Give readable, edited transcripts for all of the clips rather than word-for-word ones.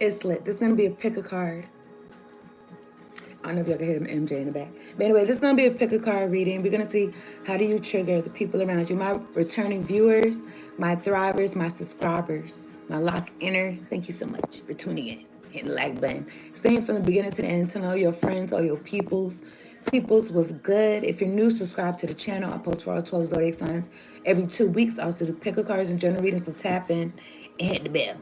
It's lit. This is going to be a pick a card. I don't know if y'all can hear them MJ in the back. But anyway, this is going to be a pick a card reading. We're going to see how do you trigger the people around you. My returning viewers, my thrivers, my subscribers, my lock-inners. Thank you so much for tuning in. Hit the like button. Staying from the beginning to the end to know your friends or your peoples. Peoples was good. If you're new, subscribe to the channel. I post for all 12 zodiac signs every 2 weeks. I also do pick a cards and general readings, so tap in and hit the bell.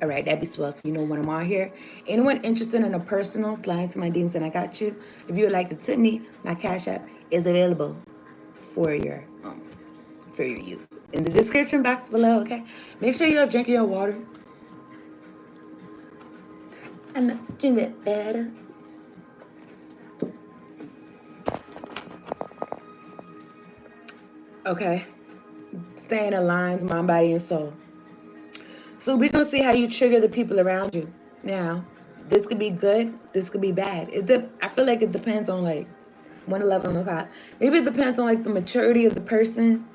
All right, that'd be swell. So you know when I'm on here. Anyone interested in a personal, slide into my DMs and I got you. If you would like to tip me, my Cash App is available for your use in the description box below. Okay, make sure you're drinking your water. I'm not drinking it better. Okay, staying aligned, mind, body, and soul. So we're going to see how you trigger the people around you. Now, this could be good. This could be bad. I feel like it depends on like 111 o'clock. Maybe it depends on like the maturity of the person.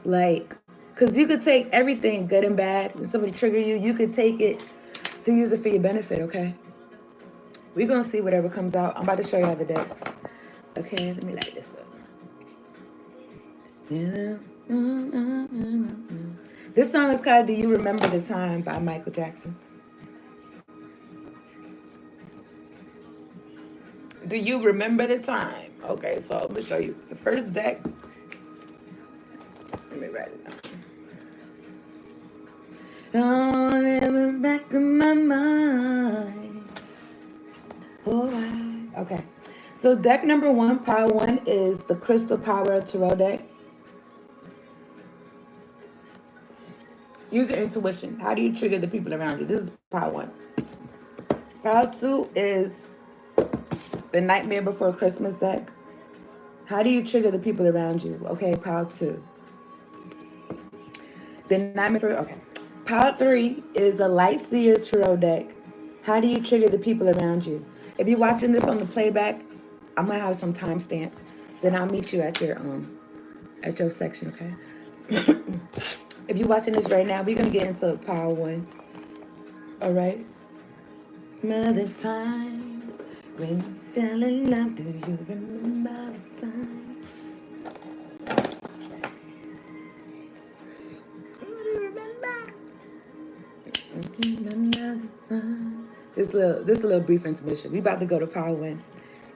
Like, because you could take everything good and bad. When somebody trigger you, you could take it to use it for your benefit, okay? We're going to see whatever comes out. I'm about to show y'all the decks. Okay, let me light this up. This song is called Do You Remember the Time by Michael Jackson. Do you remember the time? Okay, so I'm going to show you the first deck. Let me write it down. Oh, in the back of my mind. All right. Okay. So deck number 1, pile 1, is the Crystal Power Tarot deck. Use your intuition. How do you trigger the people around you? This is pile 1. Pile 2 is the Nightmare Before Christmas deck. How do you trigger the people around you? Okay, pile 2. The Nightmare Before, okay. Pile 3 is the Light Seers Tarot deck. How do you trigger the people around you? If you're watching this on the playback, I'm gonna have some timestamps. So then I'll meet you at your section, okay? If you're watching this right now, we're gonna get into pile 1. All right. Another time when you fell in love, do you remember the time? Do you remember? Another time. This a little brief intermission. We about to go to pile 1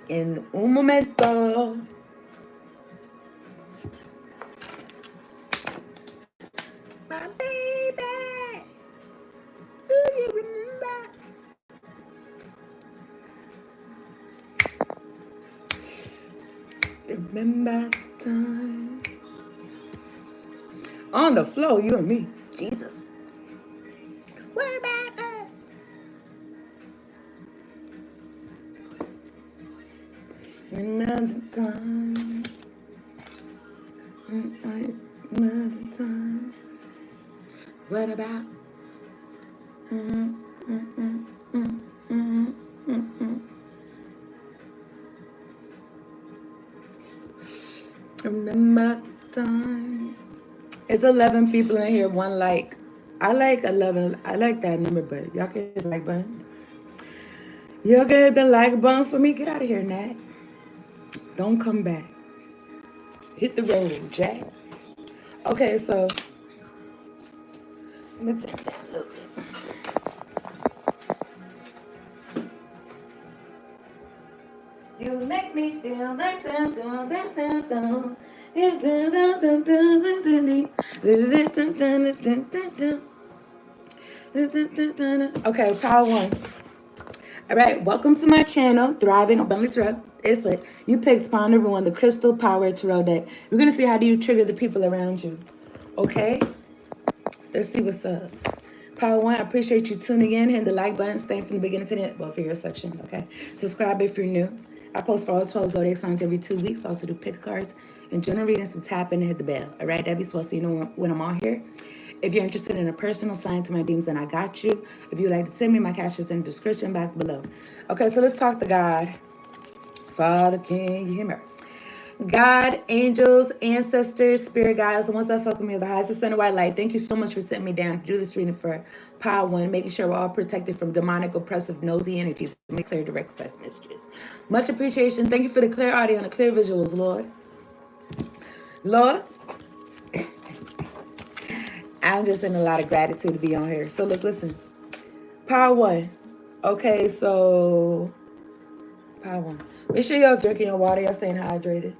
in un momento. My baby, do you remember? Remember the time. On the floor, you and me. Jesus. What about us? Another time. Another time. What about? Remember the time. It's 11 people in here, 1 like. I like 11. I like that number, but y'all get the like button. Y'all get the like button for me. Get out of here, Nat. Don't come back. Hit the road, Jack. Okay, so let's take that a little bit. You make me feel like Okay, pile 1. All right, welcome to my channel, Thriving Abundantly Tarot. It's lit. You picked pile number 1, the Crystal Power Tarot deck. We're gonna see how do you trigger the people around you. Okay, let's see what's up. Pile 1, I appreciate you tuning in. Hit the like button, staying from the beginning to the end. Well, for your section, okay. Subscribe if you're new. I post for all 12 zodiac signs every 2 weeks. I also do pick cards and general readings, to tap in and hit the bell. All right, that'd be swell so you know when I'm on here. If you're interested in a personal, slide into my DMs and I got you. If you'd like to send me, my cash is in the description box below. Okay, so let's talk to God. Father, can you hear me? God, angels, ancestors, spirit guides, the ones that fuck with me with the highest ascended white light. Thank you so much for sitting me down to do this reading for Pile 1, making sure we're all protected from demonic, oppressive, nosy energies. Make clear, direct, concise messages. Much appreciation. Thank you for the clear audio and the clear visuals, Lord. Lord, I'm just in a lot of gratitude to be on here. So look, listen. Pile 1. Okay, so Pile 1. Make sure y'all drinking your water. Y'all staying hydrated.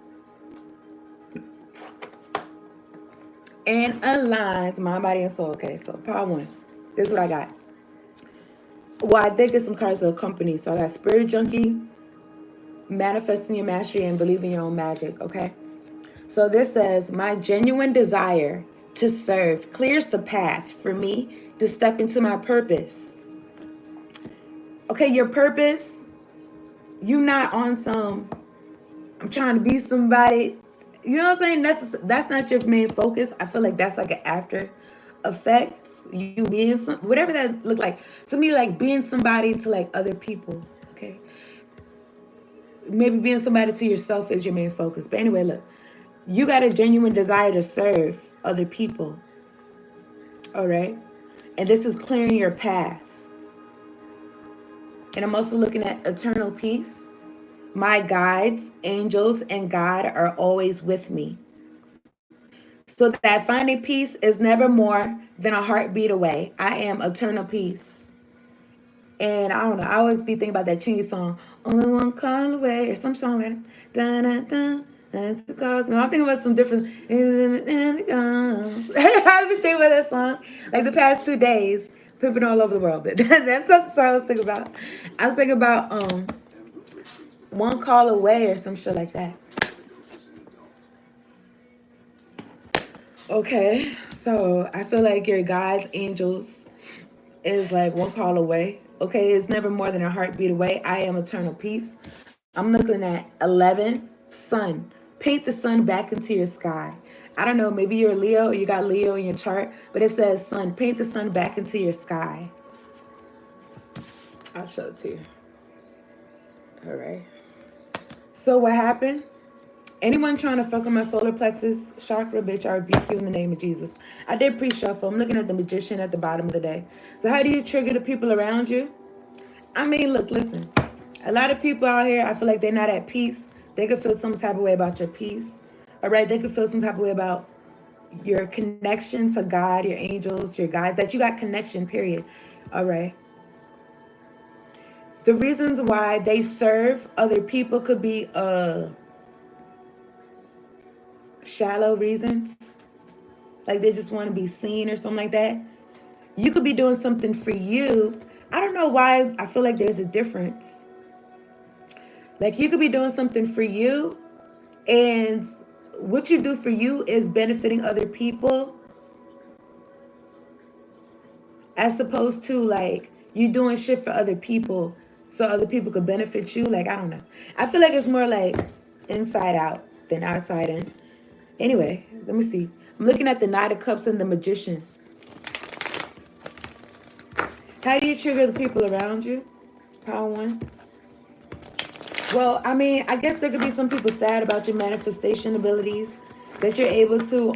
And aligned mind, body, and soul. Okay, so Pile 1. This is what I got. Well, I did get some cards that accompany. So I got Spirit Junkie, Manifesting Your Mastery, and Believing Your Own Magic. Okay. So this says, my genuine desire to serve clears the path for me to step into my purpose. Okay, your purpose, you not on some, I'm trying to be somebody. You know what I'm saying? That's not your main focus. I feel like that's like an after effect. You being some, whatever that look like. To me, like being somebody to like other people. Okay. Maybe being somebody to yourself is your main focus. But anyway, look. You got a genuine desire to serve other people. All right. And this is clearing your path. And I'm also looking at eternal peace. My guides, angels, and God are always with me. So that finding peace is never more than a heartbeat away. I am eternal peace. And I don't know, I always be thinking about that Chingy song, Only One Call Away, or some song like dun dun dun. That's the cause. No, I'm thinking about some different. I've been thinking about that song like the past 2 days, pimping all over the world. But that's not the song I was thinking about. I was thinking about One Call Away or some shit like that. Okay, so I feel like your guides, angels, is like one call away. Okay, it's never more than a heartbeat away. I am eternal peace. I'm looking at 11, sun. Paint the sun back into your sky. I don't know, maybe you're a Leo or you got Leo in your chart, but it says sun. Paint the sun back into your sky. I'll show it to you. All right. So what happened? Anyone trying to fuck with my solar plexus chakra, bitch, I rebuke you in the name of Jesus. I did pre-shuffle. I'm looking at the magician at the bottom of the day. So how do you trigger the people around you? I mean, look, listen. A lot of people out here, I feel like they're not at peace. They could feel some type of way about your peace. All right? They could feel some type of way about your connection to God, your angels, your God, that you got connection, period. All right? The reasons why they serve other people could be shallow reasons. Like they just want to be seen or something like that. You could be doing something for you. I don't know why I feel like there's a difference. Like you could be doing something for you, and what you do for you is benefiting other people, as opposed to like you doing shit for other people so other people could benefit you. Like, I don't know. I feel like it's more like inside out than outside in. Anyway, let me see. I'm looking at the Knight of Cups and the Magician. How do you trigger the people around you? Power 1. Well, I mean, I guess there could be some people sad about your manifestation abilities, that you're able to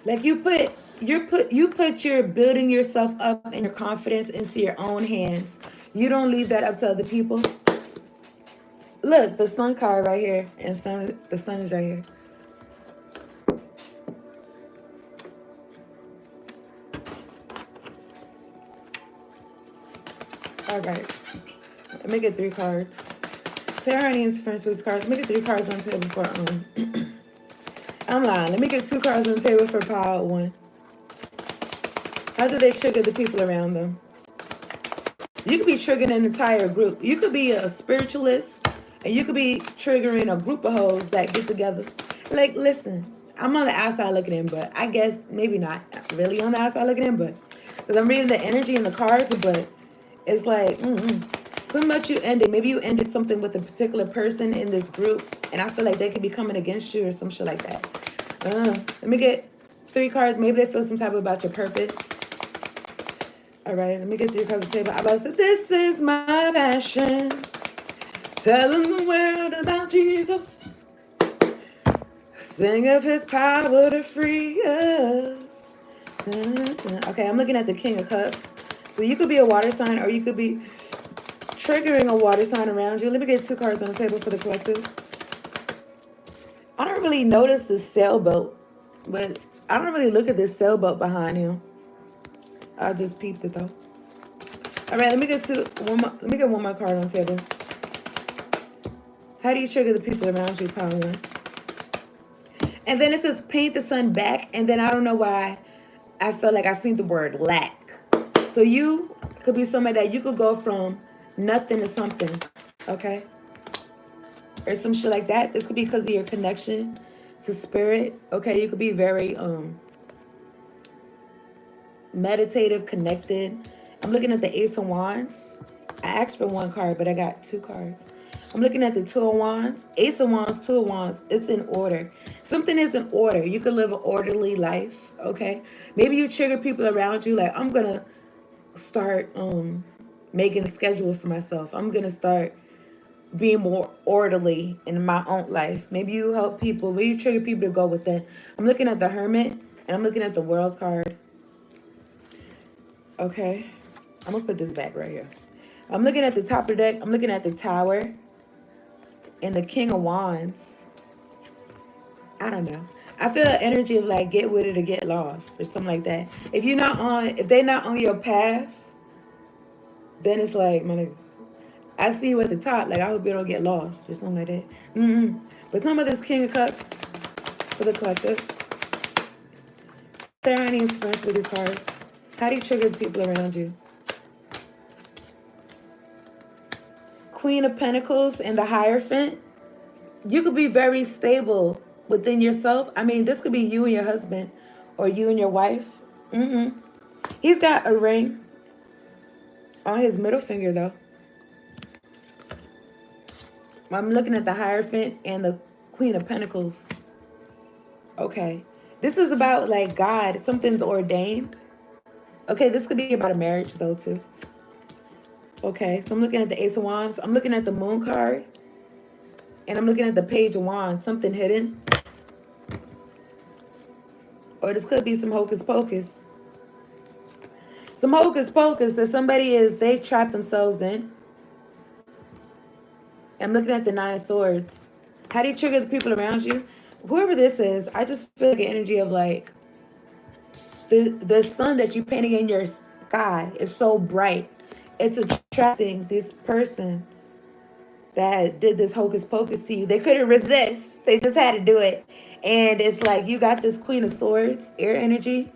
like you put your building yourself up and your confidence into your own hands. You don't leave that up to other people. Look, the sun card right here, and the sun is right here. All right, let me get 3 cards. Pair Hardy's first week's cards. Let me get 3 cards on the table for I'm lying. Let me get 2 cards on the table for Power 1. How do they trigger the people around them? You could be triggering an entire group. You could be a spiritualist, and you could be triggering a group of hoes that get together. Like, listen, I'm on the outside looking in, but I guess maybe not really on the outside looking in, but because I'm reading the energy in the cards, but it's like, something about you ended. Maybe you ended something with a particular person in this group, and I feel like they could be coming against you or some shit like that. Let me get 3 cards. Maybe they feel some type of about your purpose. All right, let me get 3 cards on the table. I'm about to say, this is my passion. Telling the world about Jesus. Sing of his power to free us. Okay, I'm looking at the King of Cups. So you could be a water sign or you could be triggering a water sign around you. Let me get 2 cards on the table for the collective. I don't really notice the sailboat, but I don't really look at this sailboat behind him. I just peeped it though. All right, let me get one more card on the table. How do you trigger the people around you? Power 1. And then it says paint the sun back, and then I don't know why I felt like I seen the word lack. So you could be somebody that you could go from nothing to something, okay? Or some shit like that. This could be because of your connection to spirit, okay? You could be very meditative, connected. I'm looking at the Ace of Wands. I asked for 1 card, but I got 2 cards. I'm looking at the 2 of Wands. Ace of Wands, 2 of Wands. It's in order. Something is in order. You can live an orderly life, okay? Maybe you trigger people around you like, I'm going to start making a schedule for myself. I'm going to start being more orderly in my own life. Maybe you help people. Maybe you trigger people to go within. I'm looking at the Hermit, and I'm looking at the World card. Okay. I'm going to put this back right here. I'm looking at the top of the deck. I'm looking at the Tower and the King of Wands. I don't know. I feel an energy of like get with it or get lost or something like that. If they're not on your path, then it's like, I see you at the top. Like, I hope you don't get lost or something like that. But some of this King of Cups for the collective. Is there any interference with these cards? How do you trigger the people around you? Queen of Pentacles and the Hierophant. You could be very stable within yourself. I mean, this could be you and your husband or you and your wife. He's got a ring on his middle finger, though. I'm looking at the Hierophant and the Queen of Pentacles. Okay. This is about, like, God. Something's ordained. Okay, this could be about a marriage, though, too. Okay, so I'm looking at the Ace of Wands. I'm looking at the Moon card. And I'm looking at the Page of Wands. Something hidden. Or this could be some hocus pocus. Some hocus pocus that they trap themselves in. I'm looking at the Nine of Swords. How do you trigger the people around you? Whoever this is, I just feel like an energy of like the sun that you're painting in your sky is so bright. It's attracting this person that did this hocus pocus to you. They couldn't resist. They just had to do it. And it's like you got this Queen of Swords, air energy.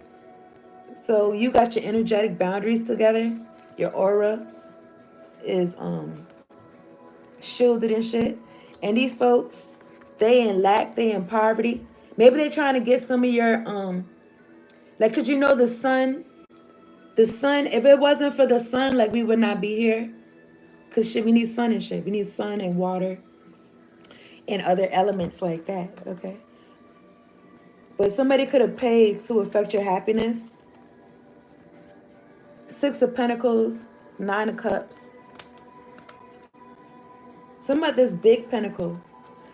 So you got your energetic boundaries together. Your aura is shielded and shit. And these folks, they in lack, they in poverty. Maybe they trying to get some of your like, cause you know the sun, if it wasn't for the sun, like we would not be here. Cause shit, we need sun and shit. We need sun and water and other elements like that, okay? But somebody could have paid to affect your happiness. 6 of Pentacles, 9 of Cups. Some of this big pentacle.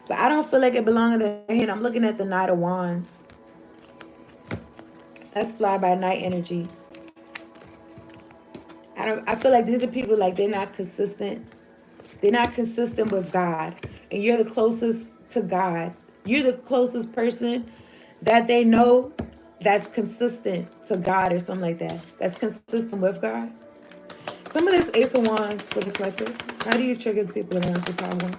But I don't feel like it belongs in their hand. I'm looking at the Knight of Wands. That's fly by night energy. I feel like these are people like they're not consistent. They're not consistent with God. And you're the closest to God. You're the closest person that they know that's consistent to God or something like that. That's consistent with God. Some of this Ace of Wands for the collective. How do you trigger the people around you, Power 1?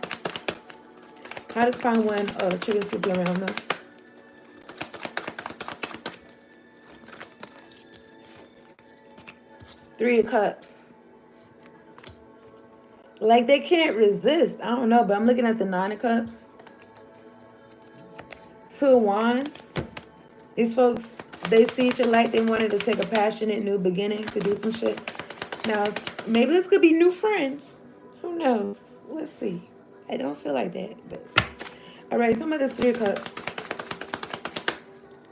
How does Power 1 trigger the people around them? Three of Cups. Like they can't resist. I don't know, but I'm looking at the 9 of Cups. 2 of Wands. These folks, they seen your light. They wanted to take a passionate new beginning to do some shit. Now, maybe this could be new friends. Who knows? Let's see. I don't feel like that. But all right, some of this 3 of Cups.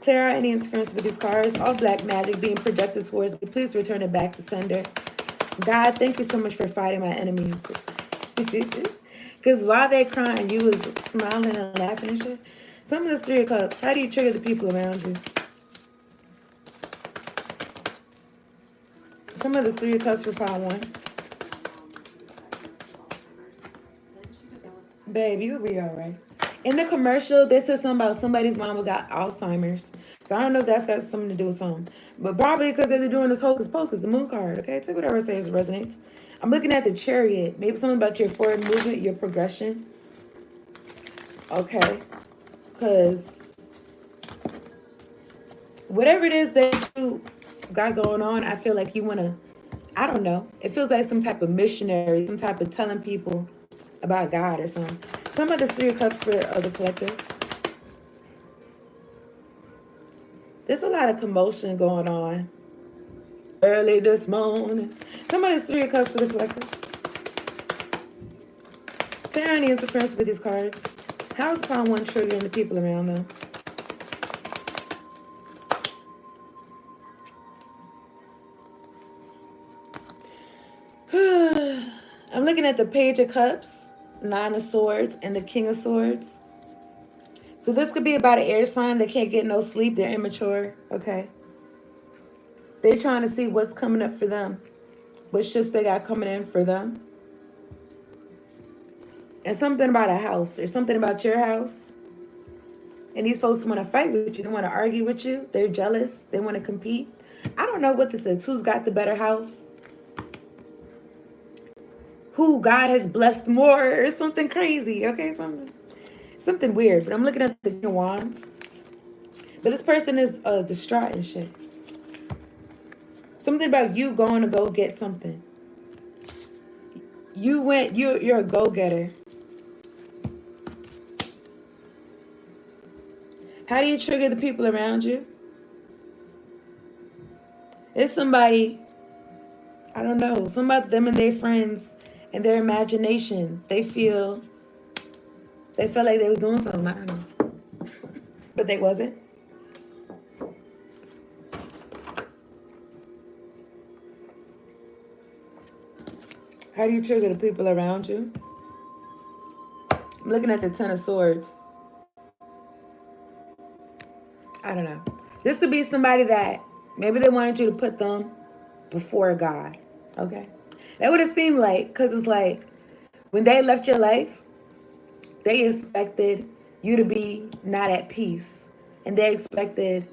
Clear out any interference with these cards. All black magic being projected towards me. Please return it back to sender. God, thank you so much for fighting my enemies. Because while they crying, you was smiling and laughing and shit. Some of this Three of Cups. How do you trigger the people around you? Some of this Three of Cups for pile one. Babe, you'll be all right. In the commercial, they said something about somebody's mama got Alzheimer's. So I don't know if that's got something to do with something. But probably because they're doing this hocus pocus, the moon card. Okay, take whatever I say as it resonates. I'm looking at the Chariot. Maybe something about your forward movement, your progression. Okay. Because whatever it is that you got going on, I feel like you want to, I don't know. It feels like some type of missionary, some type of telling people about God or something. Some of this Three of Cups for the collective. There's a lot of commotion going on early this morning. Some of this Three of Cups for the collective. Clear any interference with these cards. How is Pawn 1 triggering the people around them? I'm looking at the Page of Cups, Nine of Swords, and the King of Swords. So this could be about an air sign that can't get no sleep. They're immature. Okay. They're trying to see what's coming up for them. What ships they got coming in for them. And something about a house or something about your house. And these folks want to fight with you. They want to argue with you. They're jealous. They want to compete. I don't know what this is. Who's got the better house? Who God has blessed more or something crazy. Okay, something weird. But I'm looking at the Wands. But this person is distraught and shit. Something about you going to go get something. You're a go-getter. How do you trigger the people around you? It's somebody, I don't know, some about them and their friends and their imagination. They felt like they was doing something, I don't know. But they wasn't. How do you trigger the people around you? I'm looking at the Ten of Swords. I don't know. This could be somebody that maybe they wanted you to put them before God. Okay? That would have seemed like, because it's like, when they left your life, they expected you to be not at peace. And they expected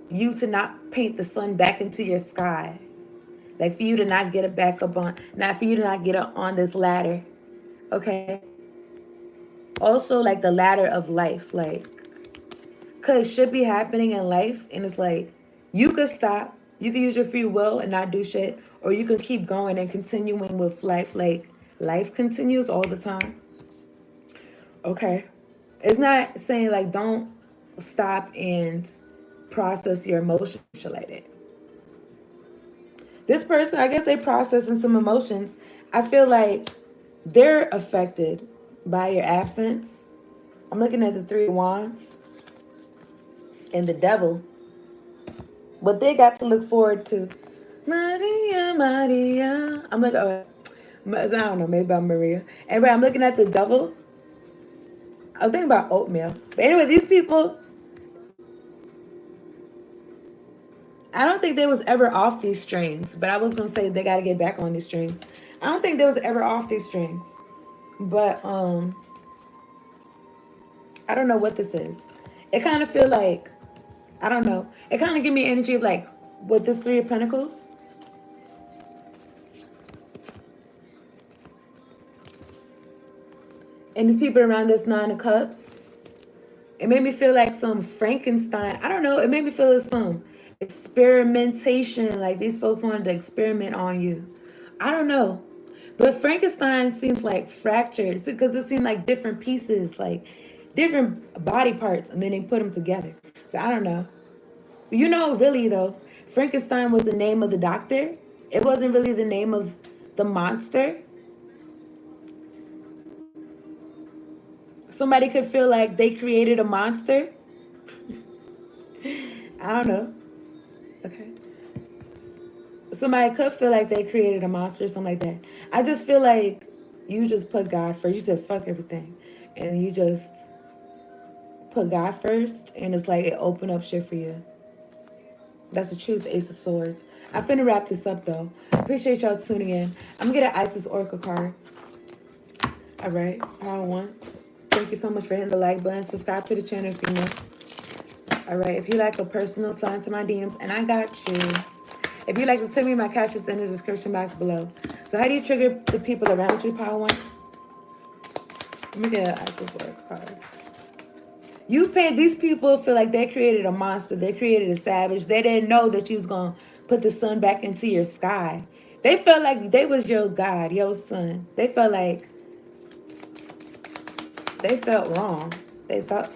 you to not paint the sun back into your sky. Like for you to not get it back up on, not for you to not get up on this ladder. Okay? Also like the ladder of life. Like, because it should be happening in life. And it's like, you could stop. You can use your free will and not do shit. Or you can keep going and continuing with life. Like, life continues all the time. Okay. It's not saying like, don't stop and process your emotions like that. This person, I guess they processing some emotions. I feel like they're affected by your absence. I'm looking at the Three of Wands and the Devil. What they got to look forward to. Maria, Maria. I'm like, oh, I don't know, maybe I'm Maria. Anyway, I'm looking at the Devil. I'm thinking about oatmeal. But anyway, these people, I don't think they was ever off these strings. But I was going to say they got to get back on these strings. I don't think they was ever off these strings. But I don't know what this is. It kind of feel like, I don't know. It kind of give me energy of like, with this Three of Pentacles. And these people around this Nine of Cups. It made me feel like some Frankenstein. I don't know. It made me feel like some experimentation. Like these folks wanted to experiment on you. I don't know. But Frankenstein seems like fractured. Because it seemed like different pieces. Like different body parts. And then they put them together. So I don't know. But you know, really though. Frankenstein was the name of the doctor. It wasn't really the name of the monster. Somebody could feel like they created a monster. I don't know. Okay. Somebody could feel like they created a monster or something like that. I just feel like you just put God first. You said fuck everything. And you just put God first. And it's like it opened up shit for you. That's the truth, Ace of Swords. I'm finna wrap this up though. Appreciate y'all tuning in. I'm gonna get an Isis Oracle card. All right, power one. Thank you so much for hitting the like button. Subscribe to the channel if you're new. All right, if you like a personal, slide into my DMs, and I got you. If you'd like to send me my cash, it's in the description box below. So how do you trigger the people around you, power one? Let me get an Isis Oracle card. You paid, these people feel like they created a monster. They created a savage. They didn't know that you was going to put the sun back into your sky. They felt like they was your God, your son. They felt like they felt wrong. They thought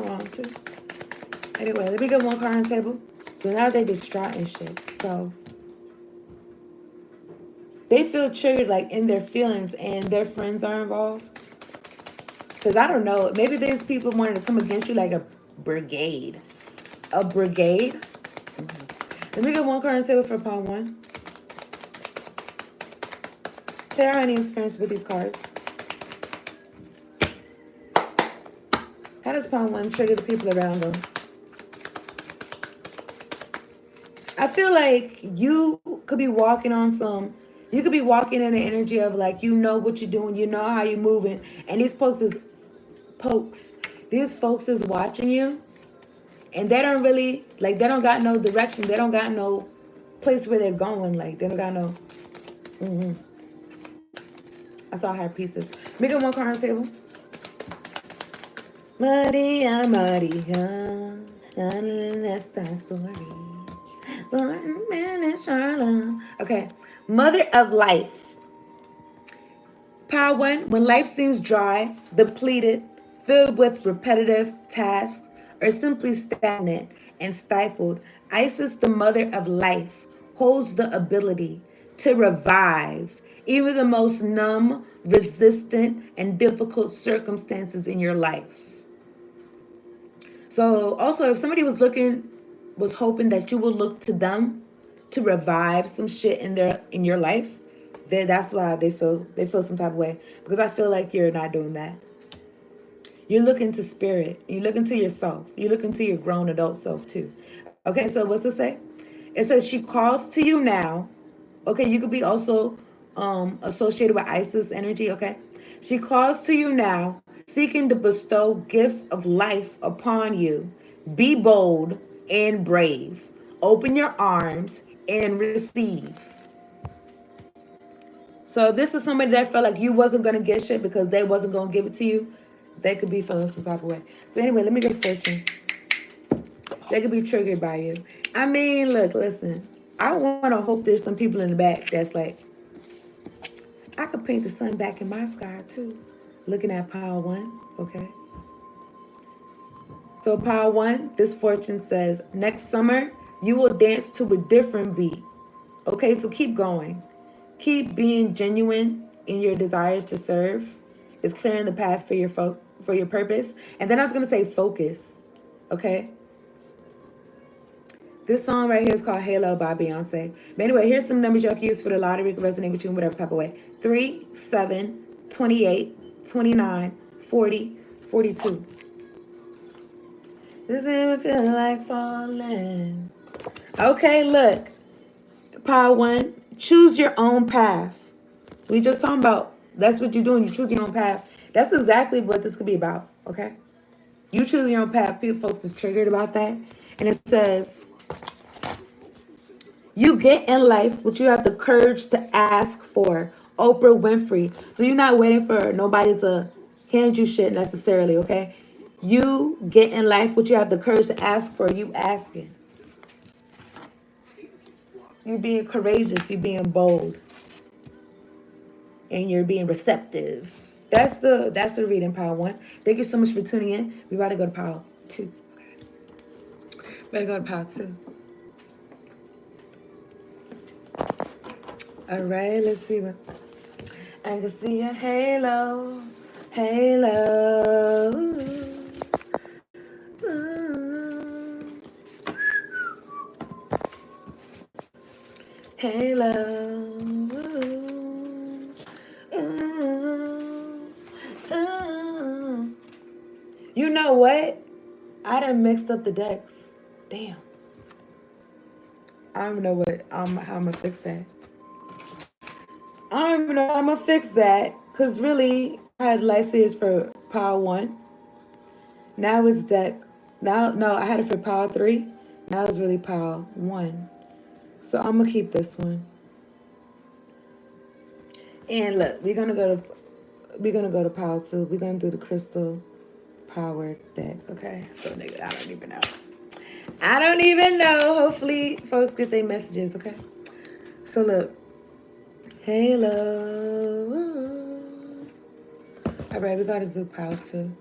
wrong too. Anyway, let me get one card on the table. So now they distraught and shit. So they feel triggered like in their feelings and their friends are involved. Because I don't know. Maybe these people wanted to come against you like a brigade. A brigade? Let me get one card on the table for power one. Clear our names first with these cards. How does power one trigger the people around them? I feel like you could be walking on some, you could be walking in the energy of like, you know what you're doing, you know how you're moving. And these folks is watching you. And they don't really, like, they don't got no direction. They don't got no place where they're going. Like, they don't got no, I saw high pieces. Make it one card on the table. Maria, Maria, that's that story. Okay, Mother of Life. Power one, when life seems dry, depleted, filled with repetitive tasks, or simply stagnant and stifled, Isis, the mother of life, holds the ability to revive even the most numb, resistant, and difficult circumstances in your life. So also, if somebody was hoping that you would look to them to revive some shit in your life, that's why they feel some type of way. Because I feel like you're not doing that. You look into spirit. You look into yourself. You look into your grown adult self too. Okay, so what's it say? It says she calls to you now. Okay, you could be also associated with Isis energy, okay? She calls to you now, seeking to bestow gifts of life upon you. Be bold and brave. Open your arms and receive. So if this is somebody that felt like you wasn't going to get shit because they wasn't going to give it to you, they could be feeling some type of way. So anyway, let me get fortune. They could be triggered by you. I mean, look, listen. I want to hope there's some people in the back that's like, I could paint the sun back in my sky too. Looking at power one, okay? So power one, this fortune says, next summer, you will dance to a different beat. Okay, so keep going. Keep being genuine in your desires to serve. It's clearing the path for your purpose. And then I was going to say focus, okay? This song right here is called Halo by Beyonce. But anyway, here's some numbers y'all can use for the lottery. It can resonate with you in whatever type of way. 3, 7, 28, 29, 40, 42. Does it even feel like falling? Okay, look. Power one, choose your own path. We just talking about, that's what you're doing. You choose your own path. That's exactly what this could be about, okay? You choose your own path. People, folks is triggered about that. And it says, you get in life what you have the courage to ask for. Oprah Winfrey. So you're not waiting for nobody to hand you shit necessarily, okay? You get in life what you have the courage to ask for. You asking. You being courageous. You being bold. And you're being receptive. That's the reading, power one. Thank you so much for tuning in. We about to go to power two. Okay. Better go to power two. All right, let's see what. I can see a halo, halo. Ooh. You know what? I done mixed up the decks. Damn. I don't even know how I'm gonna fix that. I don't even know how I'm gonna fix that. Cause really, I had light series for pile 1. Now it's deck. Now no, I had it for pile 3. Now it's really pile 1. So I'm gonna keep this one. And look, we're gonna go to pile 2. We're gonna do the crystal power deck. Okay. So nigga, I don't even know. I don't even know. Hopefully folks get their messages, okay? So look. Halo. Alright, we gotta do pile 2.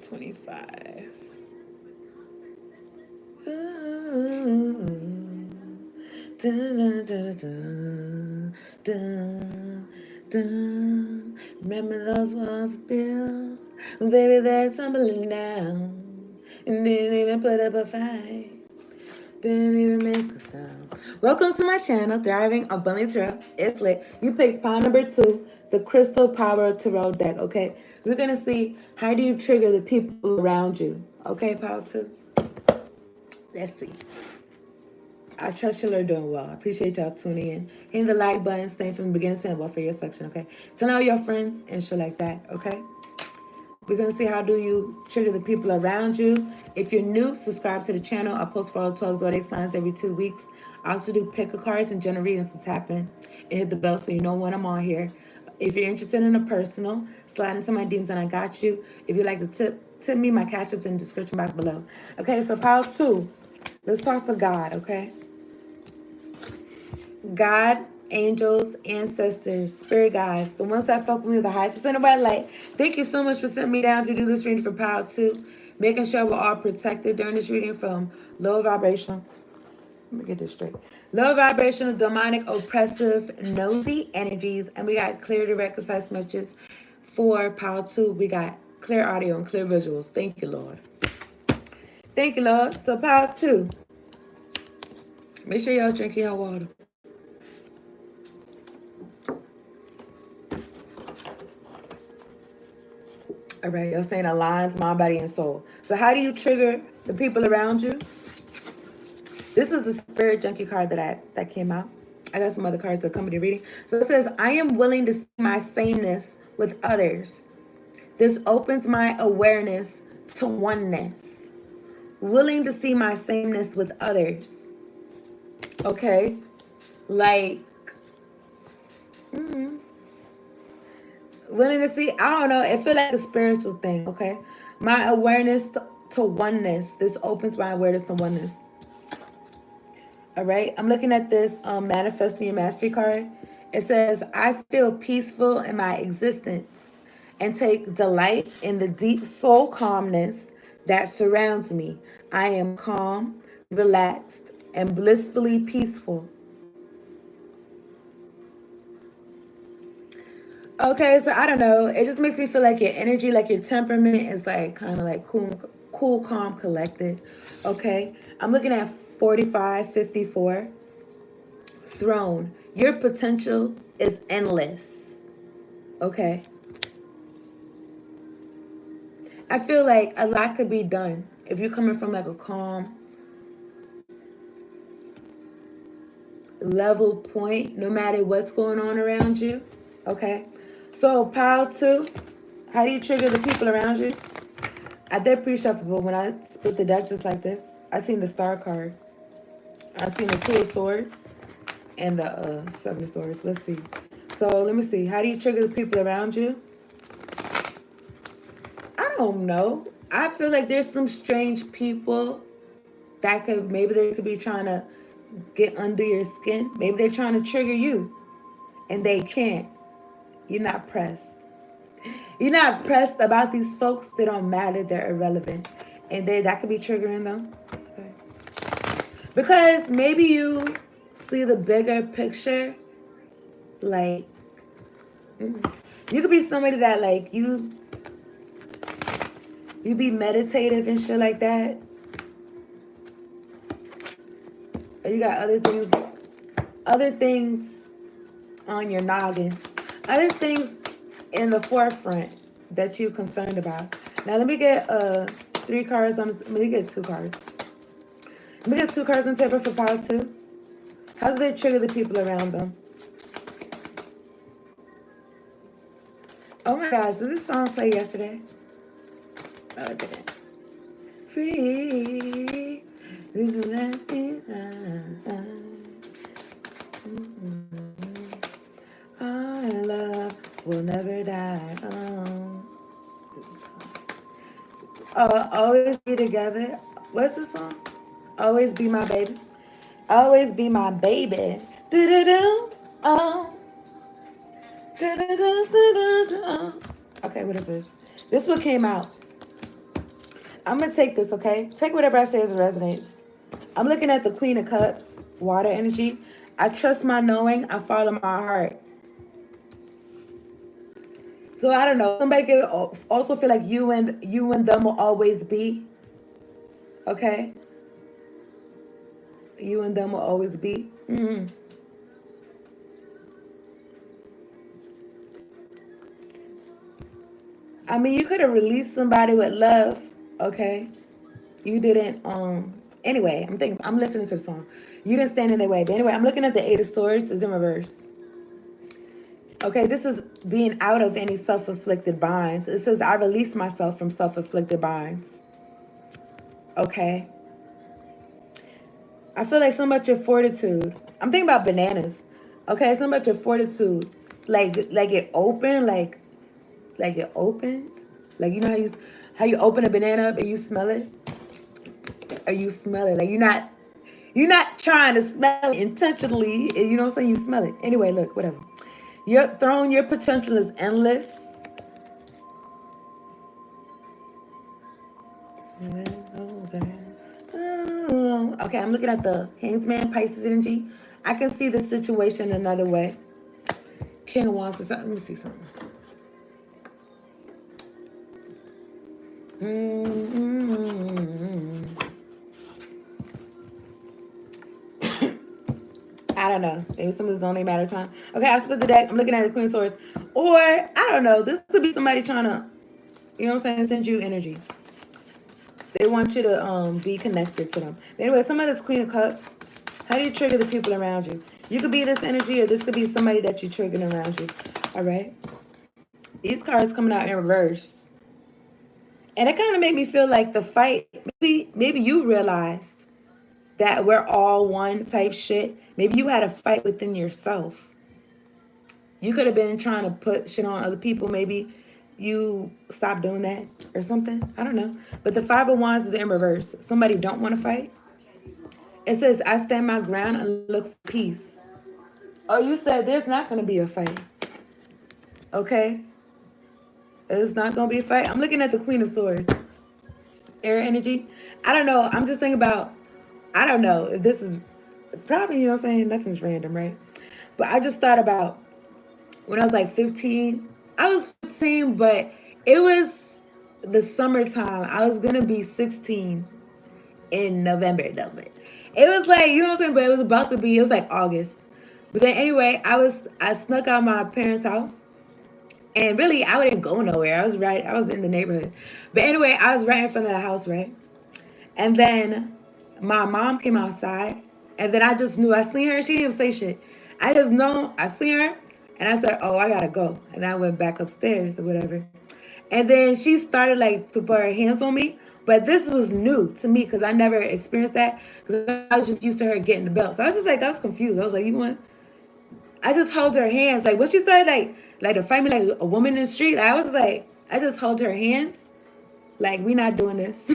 $25. Dun, dun, dun, dun, dun. Remember those walls built? Baby, they're tumbling down. And didn't even put up a fight. Didn't even make a sound. Welcome to my channel, Thriving Abundantly Tarot. It's lit. You picked pile number 2, the Crystal Power Tarot deck, okay? We're going to see how do you trigger the people around you. Okay, pile 2? Let's see. I trust y'all are doing well. I appreciate y'all tuning in. Hitting the like button, staying from the beginning to the end for your section, okay? Tell all your friends and shit like that, okay? We're going to see how do you trigger the people around you. If you're new, subscribe to the channel. I post for all 12 zodiac signs every 2 weeks. I also do pick a cards and general readings, to tap in and hit the bell so you know when I'm on here. If you're interested in a personal, slide into my DMs and I got you. If you'd like to tip me, my cash app's in the description box below. Okay, so pile 2. Let's talk to God, okay? God, angels, ancestors, spirit guides, the ones that fuck with me with the highest in the white light. Thank you so much for sending me down to do this reading for pile 2. Making sure we're all protected during this reading from low vibrational. Let me get this straight. Low vibrational, demonic, oppressive, nosy energies. And we got clear, direct, concise messages for pile 2. We got clear audio and clear visuals. Thank you, Lord. Thank you, Lord. So pile 2. Make sure y'all drinking your water. All right, y'all saying aligns mind, body, and soul. So how do you trigger the people around you? This is the Spirit Junkie card that came out. I got some other cards that come with the reading. So it says, I am willing to see my sameness with others. This opens my awareness to oneness. Willing to see my sameness with others. Okay? Like, willing to see, I don't know, it feels like a spiritual thing, okay? My awareness to oneness. This opens my awareness to oneness. All right, I'm looking at this Manifesting Your Mastery card. It says, I feel peaceful in my existence and take delight in the deep soul calmness that surrounds me. I am calm, relaxed, and blissfully peaceful. Okay, so I don't know. It just makes me feel like your energy, like your temperament is like kind of like cool, calm, collected. Okay, I'm looking at 4554. Throne. Your potential is endless. Okay. I feel like a lot could be done if you're coming from like a calm, level point, no matter what's going on around you. Okay. So pile 2, how do you trigger the people around you? I did pre-shuffle, when I split the deck just like this, I seen the Star card. I seen the 2 of Swords and the 7 of Swords. Let's see. So let me see. How do you trigger the people around you? I don't know. I feel like there's some strange people that maybe they could be trying to get under your skin. Maybe they're trying to trigger you and they can't. You're not pressed. You're not pressed about these folks. They don't matter. They're irrelevant. And that could be triggering them. Okay. Because maybe you see the bigger picture. Like, you could be somebody that like you be meditative and shit like that. Or you got other things on your noggin. Other things in the forefront that you're concerned about. Now let me get 3 cards on. Let me get 2 cards. Let me get 2 cards on table for power 2. How do they trigger the people around them? Oh my gosh, did this song play yesterday? Oh, it didn't. Free. Our love will never die. Always be together. What's the song? Always be my baby. Always be my baby. Do do do. Oh. Do do do do do. Okay, what is this? This one came out. I'm gonna take this, okay? Take whatever I say as it resonates. I'm looking at the Queen of Cups, water energy. I trust my knowing. I follow my heart. So I don't know. Somebody could also feel like you and them will always be. Okay. You and them will always be. Mm-hmm. I mean, you could have released somebody with love. Okay. You didn't. Anyway, I'm listening to the song. You didn't stand in their way. But anyway, I'm looking at the 8 of Swords. It's in reverse. Okay, this is being out of any self-inflicted binds. It says, I release myself from self-inflicted binds. Okay. I feel like so much of fortitude. I'm thinking about bananas. Okay, so much of fortitude. Like it opened, like it opened. Like, you know how you open a banana up and you smell it? Or you smell it. Like you're not trying to smell it intentionally. You know what I'm saying? You smell it. Anyway, look, whatever. Your throne, your potential is endless. Okay, I'm looking at the Handsman, Pisces energy. I can see the situation another way. King of Wands. Let me see something. I don't know. Maybe some of this don't even matter time. Okay, I split the deck. I'm looking at the Queen of Swords. Or, I don't know. This could be somebody trying to, you know what I'm saying, send you energy. They want you to be connected to them. Anyway, some of this Queen of Cups. How do you trigger the people around you? You could be this energy, or this could be somebody that you triggered around you. All right? These cards coming out in reverse. And it kind of made me feel like the fight, maybe you realized that we're all one type shit. Maybe you had a fight within yourself. You could have been trying to put shit on other people. Maybe you stopped doing that or something. I don't know. But the 5 of Wands is in reverse. Somebody don't want to fight. It says, I stand my ground and look for peace. Oh, you said there's not going to be a fight. Okay? It's not going to be a fight. I'm looking at the Queen of Swords. Air energy. I don't know. I'm just thinking about, I don't know if this is probably, you know what I'm saying? Nothing's random, right? But I just thought about when I was like 15. I was 15, but it was the summertime. I was going to be 16 in November. It was like, you know what I'm saying? But it was about to be, it was like August. But then anyway, I snuck out my parents' house. And really, I didn't go nowhere. I was in the neighborhood. But anyway, I was right in front of the house, right? And then my mom came outside. And then I just knew, I seen her. She didn't even say shit. I just know, I seen her. And I said, oh, I gotta go. And I went back upstairs or whatever. And then she started like to put her hands on me. But this was new to me because I never experienced that. Because I was just used to her getting the belt. So I was just like, I was confused. I was like, you want? I just held her hands. Like, what she said, like to fight me like a woman in the street. I was like, I just held her hands. Like, we not doing this.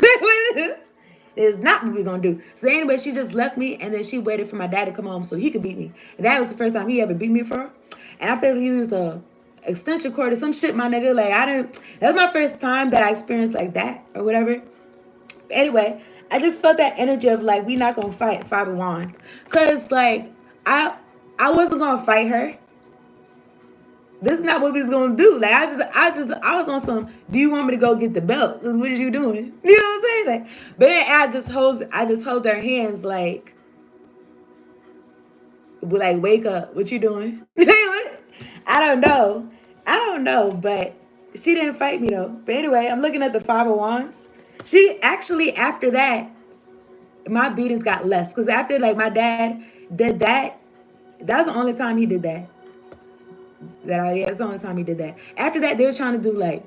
It's not what we're going to do. So anyway, she just left me, and then she waited for my dad to come home so he could beat me. And that was the first time he ever beat me for her. And I feel like he used a extension cord or some shit, my nigga. Like, that was my first time that I experienced like that or whatever. But anyway, I just felt that energy of like, we not going to fight 5 of Wands. Because, like, I wasn't going to fight her. This is not what we was gonna do. Like I was on some. Do you want me to go get the belt? Cause what are you doing? You know what I'm saying? Like, but then I just hold their hands like wake up. What you doing? I I don't know. I don't know, but she didn't fight me though. But anyway, I'm looking at the Five of Wands. She actually, after that, my beatings got less. Because after, like, my dad did that, that was the only time he did that. Yeah, it's the only time he did that. After that, they were trying to do, like,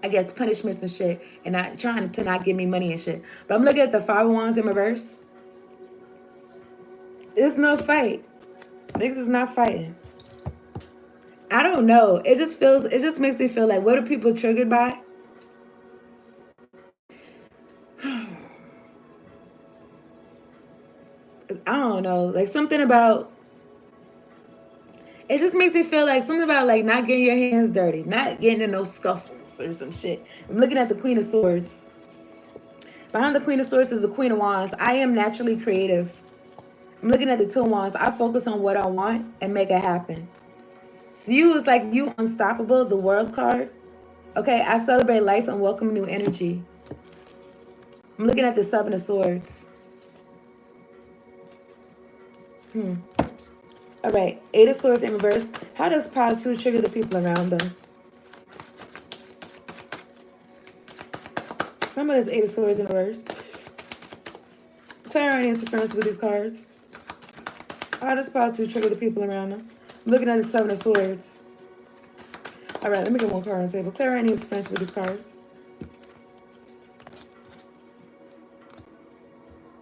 I guess, punishments and shit. And not trying to not give me money and shit. But I'm looking at the Five of Wands in reverse. It's no fight. Niggas is not fighting. I don't know. It just makes me feel like, what are people triggered by? I don't know. Like, something about, it just makes me feel like something about, like, not getting your hands dirty, not getting in no scuffles or some shit. I'm looking at the Queen of Swords. Behind the Queen of Swords is the Queen of Wands. I am naturally creative. I'm looking at the Two of Wands. I focus on what I want and make it happen. So you is like, you unstoppable, the World card. Okay, I celebrate life and welcome new energy. I'm looking at the Seven of Swords. All right, Eight of Swords in reverse. How does Power 2 trigger the people around them? Some of this Eight of Swords in reverse. Clarity interference with these cards. How does Power 2 trigger the people around them? I'm looking at the Seven of Swords. All right, let me get one card on the table. Clarity interference with these cards.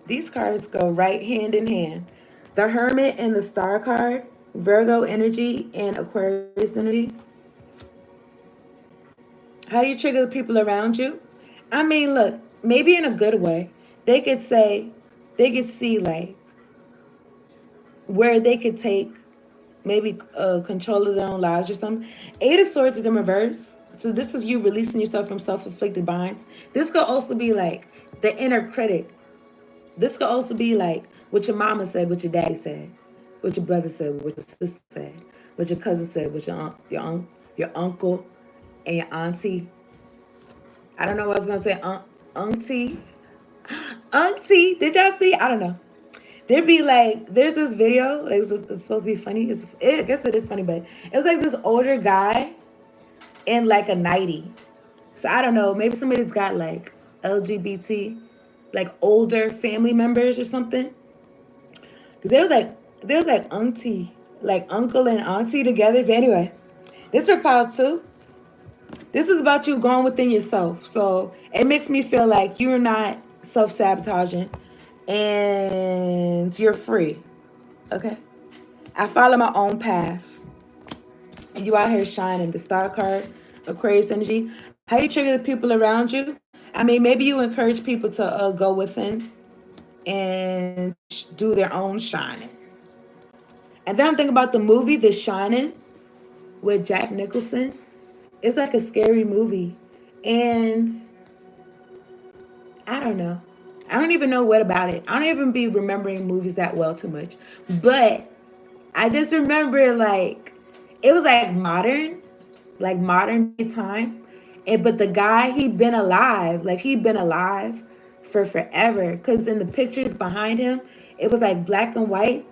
These cards go right hand in hand. The Hermit and the Star card, Virgo energy and Aquarius energy. How do you trigger the people around you? I mean, look, maybe in a good way. They could see like where they could take maybe control of their own lives or something. Eight of Swords is in reverse. So this is you releasing yourself from self-inflicted binds. This could also be like the inner critic. This could also be like what your mama said, what your daddy said, what your brother said, what your sister said, what your cousin said, what your uncle and your auntie. I don't know what I was gonna say. Auntie. Auntie. Did y'all see? I don't know. There'd be like, there's this video, like it's supposed to be funny. I guess it is funny, but it was like this older guy in like a 90. So I don't know, maybe somebody's got like LGBT, like older family members or something. Because there was like auntie, like uncle and auntie together. But anyway, this for Power 2. This is about you going within yourself. So it makes me feel like you're not self-sabotaging and you're free. Okay? I follow my own path. And you out here shining. The Star card, Aquarius energy. How you trigger the people around you? I mean, maybe you encourage people to go within and do their own shining. And then I'm thinking about the movie The Shining with Jack Nicholson. It's like a scary movie. And I don't know. I don't even know what about it. I don't even be remembering movies that well too much. But I just remember like, it was like modern time. But the guy, he'd been alive. Like he'd been alive for forever. Because in the pictures behind him, it was like black and white.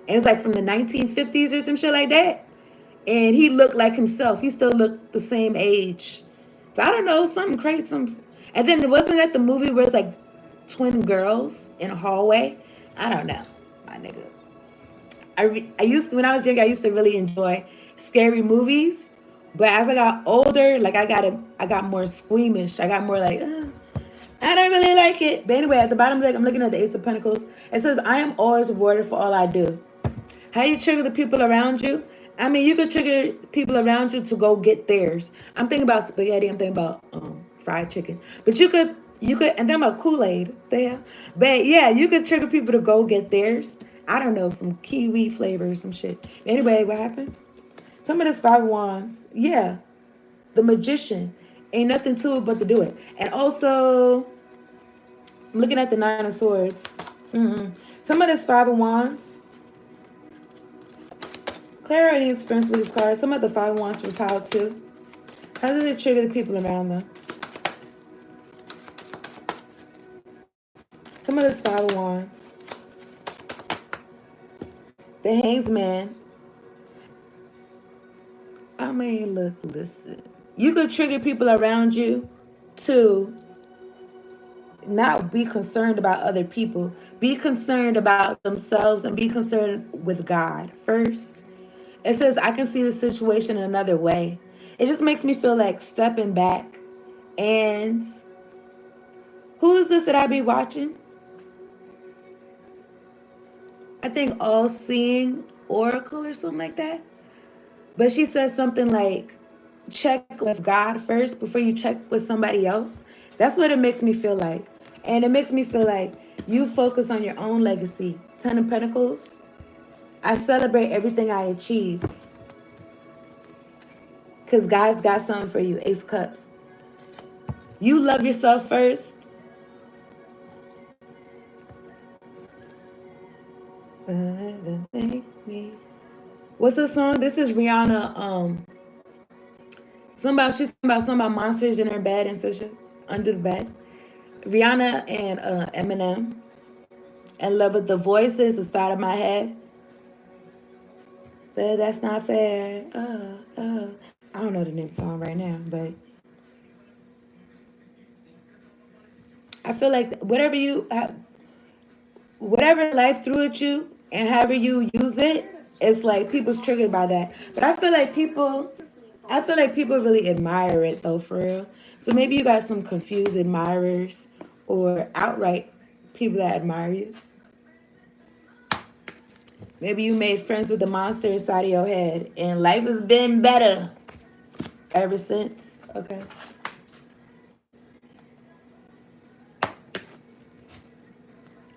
And it was like from the 1950s or some shit like that. And he looked like himself. He still looked the same age. So I don't know, something crazy. And then wasn't that the movie where it's like twin girls in a hallway? I don't know, my nigga. When I was younger, I used to really enjoy scary movies. But as I got older, like I got more squeamish. I got more like, I don't really like it. But anyway, at the bottom, like I'm looking at the Ace of Pentacles. It says, I am always rewarded for all I do. How you trigger the people around you? I mean, you could trigger people around you to go get theirs. I'm thinking about spaghetti. I'm thinking about fried chicken. But you could, and then about Kool-Aid there. But yeah, you could trigger people to go get theirs. I don't know, some kiwi flavor or some shit. Anyway, what happened? Some of this Five of Wands. Yeah, the Magician. Ain't nothing to it but to do it. And also, I'm looking at the Nine of Swords. Some of this Five of Wands. Clarity is friends with his cards. Some of the Five of Wands for Power 2. How does it trigger the people around them? Some of this Five of Wands. The Hanged Man. I mean, look, listen. You could trigger people around you to not be concerned about other people. Be concerned about themselves and be concerned with God first. It says, I can see the situation another way. It just makes me feel like stepping back. And who is this that I be watching? I think All Seeing Oracle or something like that. But she said something like, check with God first before you check with somebody else. That's what it makes me feel like. And it makes me feel like you focus on your own legacy. Ten of Pentacles. I celebrate everything I achieve. Because God's got something for you. Ace of Cups. You love yourself first. What's the song? This is Rihanna. She's talking about some about monsters in her bed and such under the bed. Rihanna and Eminem. And love with the voices inside of my head. But that's not fair. I don't know the name of the song right now, but I feel like whatever life threw at you and however you use it, it's like people's triggered by that. But I feel like people really admire it though, for real. So maybe you got some confused admirers or outright people that admire you. Maybe you made friends with the monster inside of your head and life has been better ever since. Okay.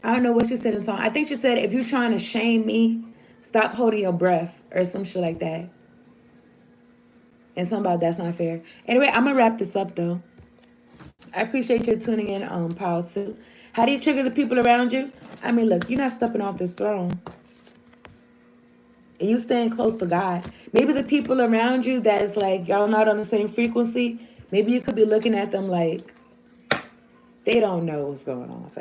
I don't know what she said in the song. I think she said, if you're trying to shame me, stop holding your breath or some shit like that. And something about that's not fair. Anyway, I'm going to wrap this up though. I appreciate you tuning in on Power 2. How do you trigger the people around you? I mean, look, you're not stepping off this throne. And you staying close to God. Maybe the people around you that is like, y'all not on the same frequency, maybe you could be looking at them like, they don't know what's going on. So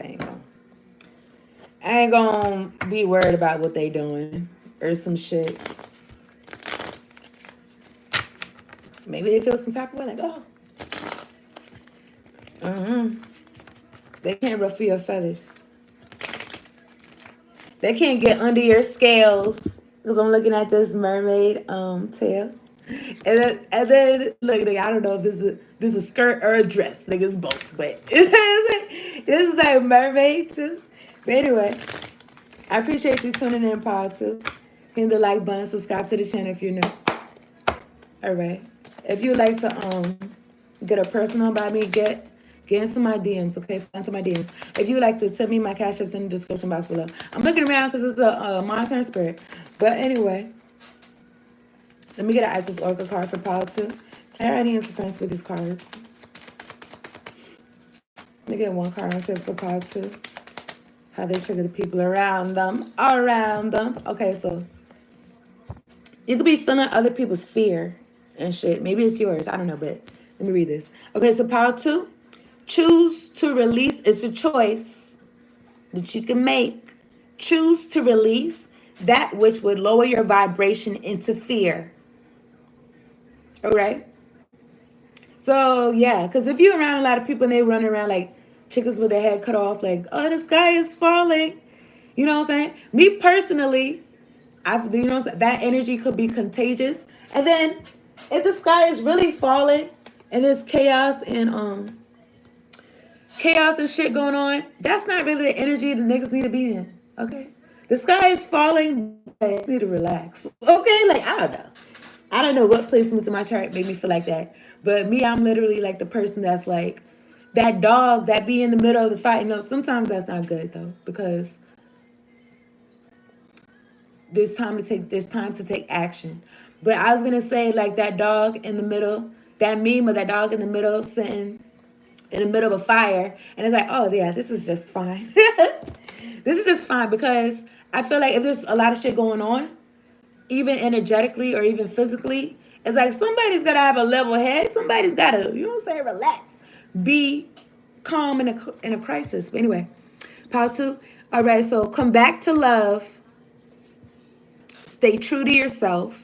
I ain't gonna be worried about what they doing or some shit. Maybe they feel some type of way like, oh. They can't ruffle your feathers. They can't get under your scales. Because I'm looking at this mermaid tail. And then look, I don't know if this is a skirt or a dress. Like it's both. But this is like mermaid too. But anyway, I appreciate you tuning in, Power 2. Hit the like button, subscribe to the channel if you're new. All right. If you'd like to get a personal by me, get into my DMs, okay? Send to my DMs. If you'd like to send me my cash apps in the description box below. I'm looking around because it's a monetary spirit. But anyway, let me get an Isis Oracle card for Power 2. Clear any interference with these cards. Let me get one card for Power 2. How they trigger the people around them. Okay, so you could be feeling other people's fear and shit. Maybe it's yours. I don't know, but let me read this. Okay, so Power 2. Choose to release. It's a choice that you can make. Choose to release that which would lower your vibration into fear. All right? So, yeah, because if you're around a lot of people and they run around like chickens with their head cut off, like, oh, the sky is falling. You know what I'm saying? Me personally, that energy could be contagious. And then if the sky is really falling and there's chaos and shit going on, that's not really the energy the niggas need to be in. Okay? The sky is falling, but need to relax. Okay? Like, I don't know what placements in my chart made me feel like that. But me, I'm literally like the person that's like that dog that be in the middle of the fight. No, sometimes that's not good though, because there's time to take action. But I was gonna say like that dog in the middle, that meme of that dog in the middle sitting in the middle of a fire, and it's like, oh yeah, this is just fine. This is just fine, because I feel like if there's a lot of shit going on, even energetically or even physically, it's like somebody's gotta have a level head. Somebody's gotta, you know what I'm saying, relax, be calm in a crisis. But anyway, Power 2. All right, so come back to love. Stay true to yourself.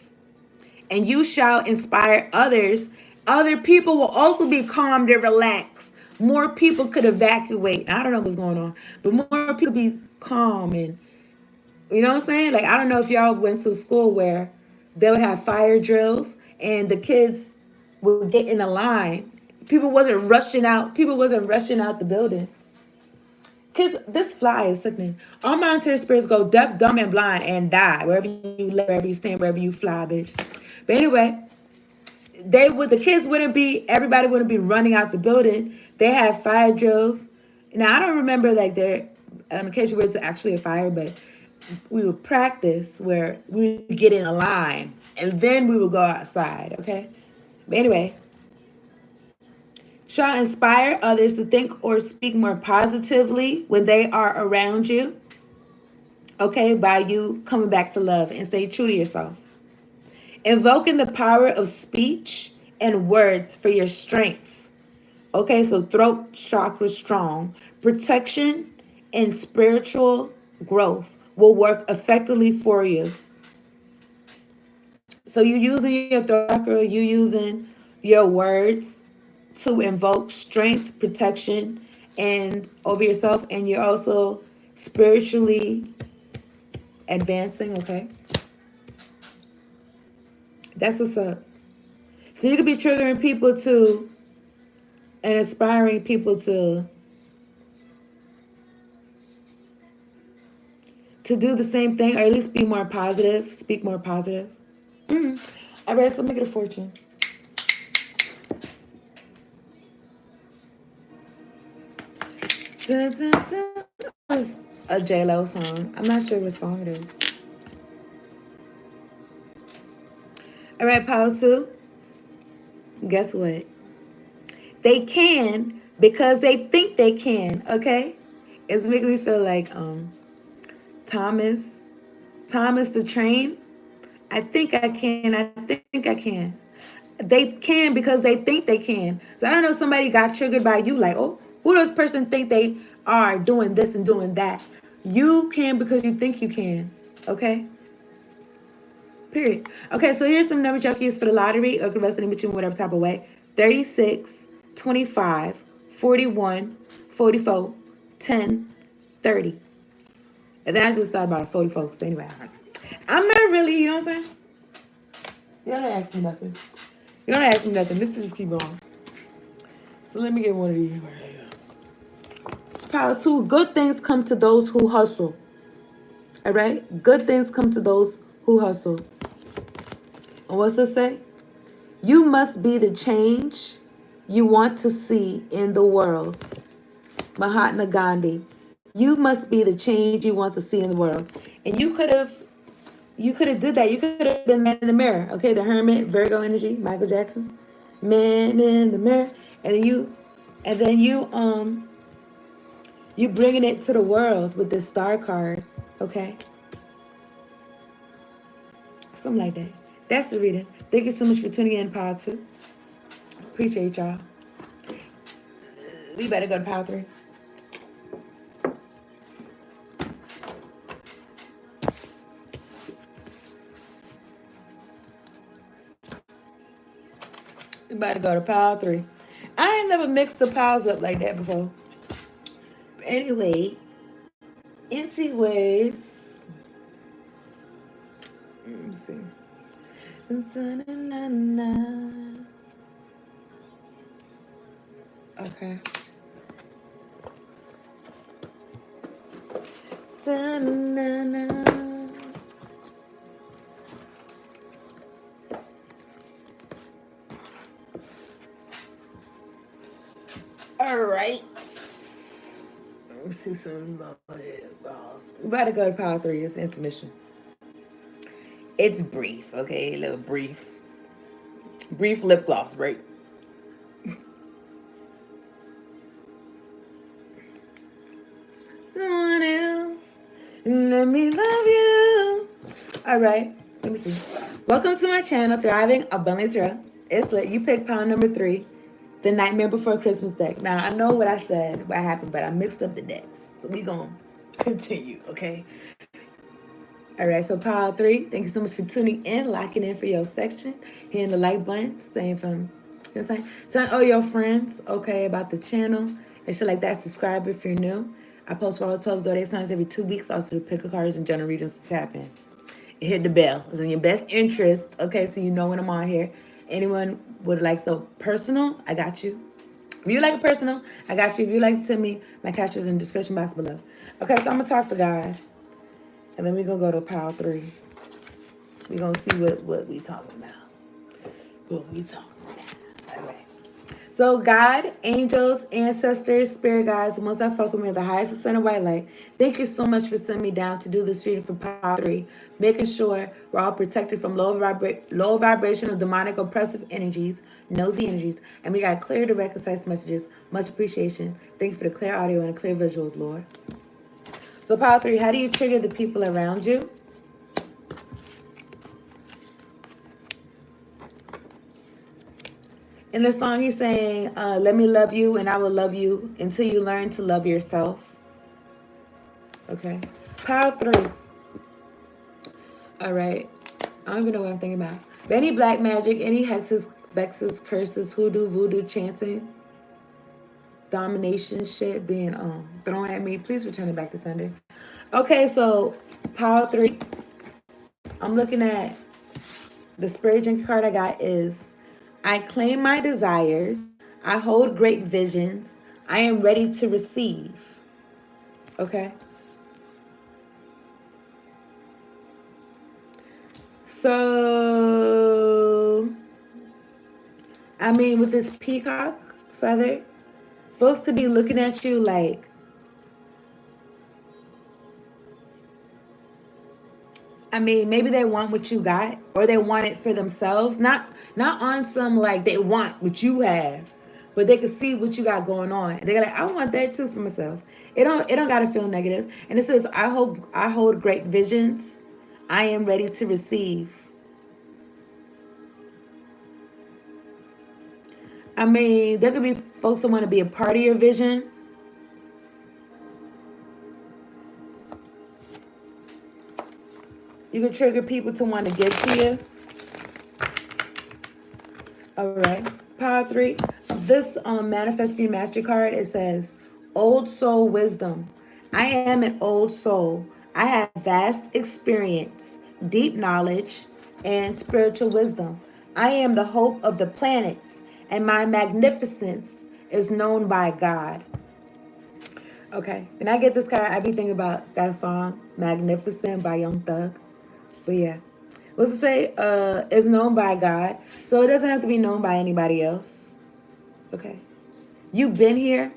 and you shall inspire others, other people will also be calmed and relaxed. More people could evacuate. I don't know what's going on, but more people be calm and you know what I'm saying? Like I don't know if y'all went to school where they would have fire drills and the kids would get in a line. People wasn't rushing out. People wasn't rushing out the building. Kids, this fly is sickening. All monetary spirits go deaf, dumb, and blind and die wherever you lay, wherever you stand, wherever you fly, bitch. But anyway, the kids wouldn't be, everybody wouldn't be running out the building. They had fire drills. Now I don't remember like there on occasion where it's actually a fire, but we would practice where we would get in a line and then we would go outside, okay? But anyway, shall inspire others to think or speak more positively when they are around you, okay, by you coming back to love and stay true to yourself. Invoking the power of speech and words for your strength. Okay, so throat chakra strong. Protection and spiritual growth will work effectively for you. So you using your throat chakra, you using your words to invoke strength, protection, and over yourself, and you're also spiritually advancing, okay? That's what's up. So you could be triggering people to and inspiring people to do the same thing, or at least be more positive, speak more positive. All right, so make it a fortune. Dun, dun, dun. This is a J-Lo song. I'm not sure what song it is. All right, Power 2. Guess what? They can because they think they can, okay? It's making me feel like Thomas the Train. I think I can. I think I can. They can because they think they can. So I don't know if somebody got triggered by you, like, oh, who does person think they are doing this and doing that? You can because you think you can. Okay? Period. Okay, so here's some numbers y'all can use for the lottery or can resonate with you in whatever type of way. 36, 25, 41, 44, 10, 30. And then I just thought about a 44. So anyway, I'm not really, you know what I'm saying? Y'all don't ask me nothing. You don't ask me nothing. This will just keep going. So let me get one of these. Power 2. Good things come to those who hustle. All right? Good things come to those who hustle. And what's it say? You must be the change you want to see in the world. Mahatma Gandhi. You must be the change you want to see in the world. And you could have did that. You could have been Man in the Mirror. Okay, the Hermit, Virgo energy, Michael Jackson. Man in the Mirror. And then you bringing it to the world with this star card. Okay? Something like that. That's the reading. Thank you so much for tuning in, Power 2. Appreciate y'all. We better go to Power 3. We about to go to Power 3. I ain't never mixed the powers up like that before. But anyway, anyways, let me see. Okay. All right. Let me see something about it. We about to go to Power 3. It's intermission. It's brief, okay? A little brief lip gloss break. Someone else, let me love you. All right, let me see. Welcome to my channel, Thriving Abundance Tarot. It's lit. You picked pound number 3, the Nightmare Before Christmas deck. Now, I know what I said, what happened, but I mixed up the decks. So we gonna continue, okay? All right, so pile 3, thank you so much for tuning in, locking in for your section, hitting the like button, saying from, you know what I'm saying? Tell all your friends, okay, about the channel and shit like that. Subscribe if you're new. I post for all 12 zodiac signs every 2 weeks. Also do pick a cards and general readings to tap in. Hit the bell. It's in your best interest, okay, so you know when I'm on here. Anyone would like the personal, I got you. If you like a personal, I got you. If you like to send me, my captures in the description box below. Okay, so I'm going to talk to God. And then we're going to go to pile 3. We're going to see what we talking about. What we talking about. All right. So God, angels, ancestors, spirit guides, the ones that fuck with me, the highest ascended white light, thank you so much for sending me down to do this reading for pile 3, making sure we're all protected from low vibrational, demonic, oppressive energies, nosy energies, and we got clear, direct, concise messages. Much appreciation. Thank you for the clear audio and the clear visuals, Lord. So pile 3, how do you trigger the people around you? In the song, he's saying, let me love you and I will love you until you learn to love yourself. Okay. Pile 3. All right. I don't even know what I'm thinking about. Any black magic, any hexes, vexes, curses, hoodoo, voodoo, chanting, domination shit being thrown at me, please return it back to sender. Okay, so pile 3. I'm looking at the spirit drink card I got is I claim my desires. I hold great visions. I am ready to receive. Okay. So, I mean, with this peacock feather, folks could be looking at you like, I mean, maybe they want what you got or they want it for themselves. Not on some like they want what you have, but they can see what you got going on. And they're like, I want that too for myself. It don't gotta feel negative. And it says, I hold great visions. I am ready to receive. I mean, there could be folks that want to be a part of your vision. You can trigger people to want to give to you. All right. Power 3. This manifesting master card, it says, old soul wisdom. I am an old soul. I have vast experience, deep knowledge, and spiritual wisdom. I am the hope of the planets, and my magnificence is known by God. Okay. When I get this card, I be thinking about that song, Magnificent by Young Thug. But yeah. What's it say? It's known by God. So it doesn't have to be known by anybody else. Okay. You've been here.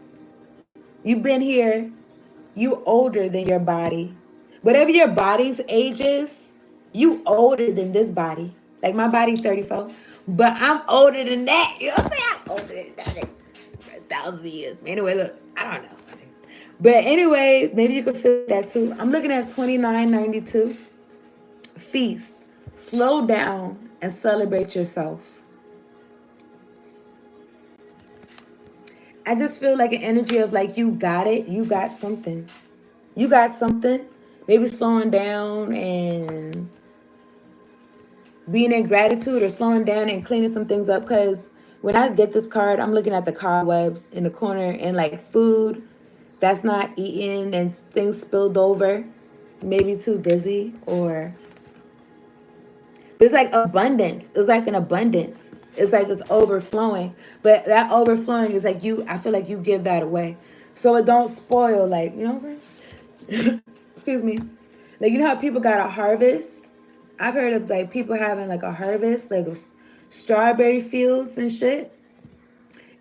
You've been here. You older than your body. Whatever your body's age is, you older than this body. Like my body's 34. But I'm older than that. You know what I'm saying? I'm older than that. For 1,000 years. Anyway, look, I don't know. But anyway, maybe you could feel that too. I'm looking at 2992. Feast. Slow down and celebrate yourself. I just feel like an energy of like you got it. You got something. You got something. Maybe slowing down and being in gratitude or slowing down and cleaning some things up. Because when I get this card, I'm looking at the cobwebs in the corner and like food that's not eaten and things spilled over. Maybe too busy or... It's like abundance. It's like an abundance. It's like it's overflowing. But that overflowing is like I feel like you give that away. So it don't spoil, like, you know what I'm saying? Excuse me. Like, you know how people got a harvest? I've heard of like people having like a harvest, like strawberry fields and shit.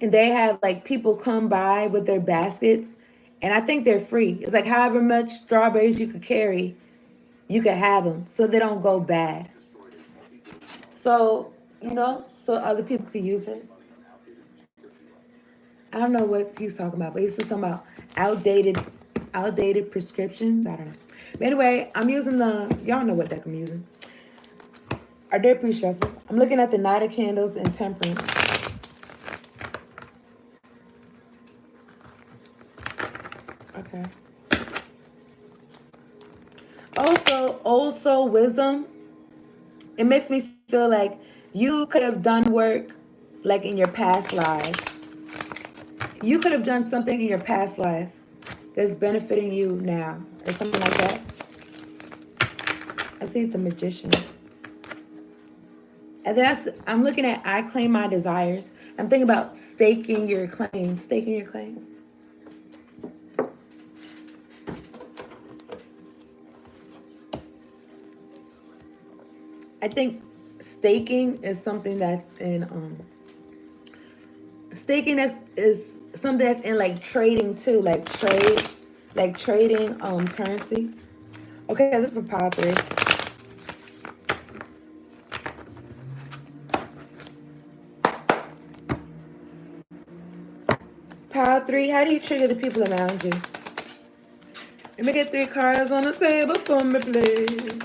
And they have like people come by with their baskets. And I think they're free. It's like however much strawberries you could carry, you could have them so they don't go bad. So, so other people could use it. I don't know what he's talking about, but he's talking about outdated prescriptions. I don't know. But anyway, I'm using y'all know what deck I'm using. Our day pre-shuffle. I'm looking at the Knight of Candles and Temperance. Okay. Also, old soul wisdom. It makes me feel like you could have done work like in your past lives. You could have done something in your past life that's benefiting you now or something like that. I see the magician. And then I'm looking at I claim my desires. I'm thinking about staking your claim. Staking your claim. I think staking is something that's in staking is something that's in like trading too, like trading currency. Okay, this is for pile 3. Pile 3, how do you trigger the people around you? Let me get 3 cards on the table for me, please.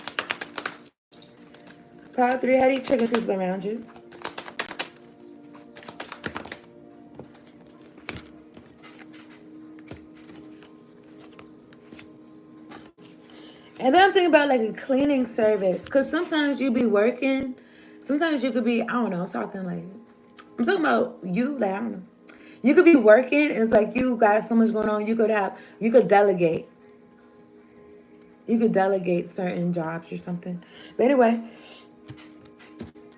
Pile 3, how do you trigger people around you? And then I'm thinking about like a cleaning service. Because sometimes you be working. Sometimes you could be, I don't know, I'm talking about you, like, I don't know. You could be working and it's like you got so much going on. You could delegate. You could delegate certain jobs or something. But anyway,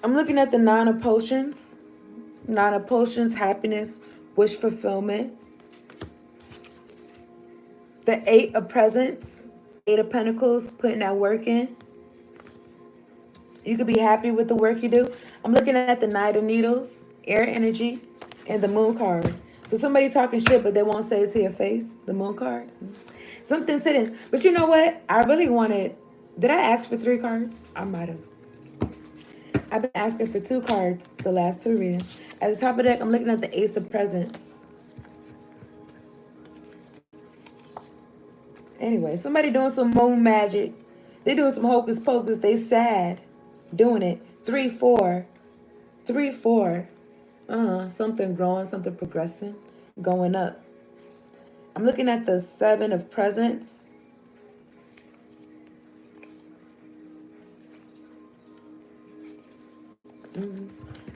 I'm looking at the 9 of potions. 9 of potions, happiness, wish fulfillment. The 8 of presents, 8 of pentacles, putting that work in. You could be happy with the work you do. I'm looking at the Knight of Needles, air energy, and the moon card. So somebody talking shit, but they won't say it to your face. The moon card. Something's hidden. But you know what? I really wanted... Did I ask for 3 cards? I might have. I've been asking for 2 cards the last 2 readings. At the top of the deck, I'm looking at the Ace of Presents. Anyway, somebody doing some moon magic. They doing some hocus pocus. They sad doing it. 3, 4. 3, 4. Something growing, something progressing, going up. I'm looking at the 7 of presents.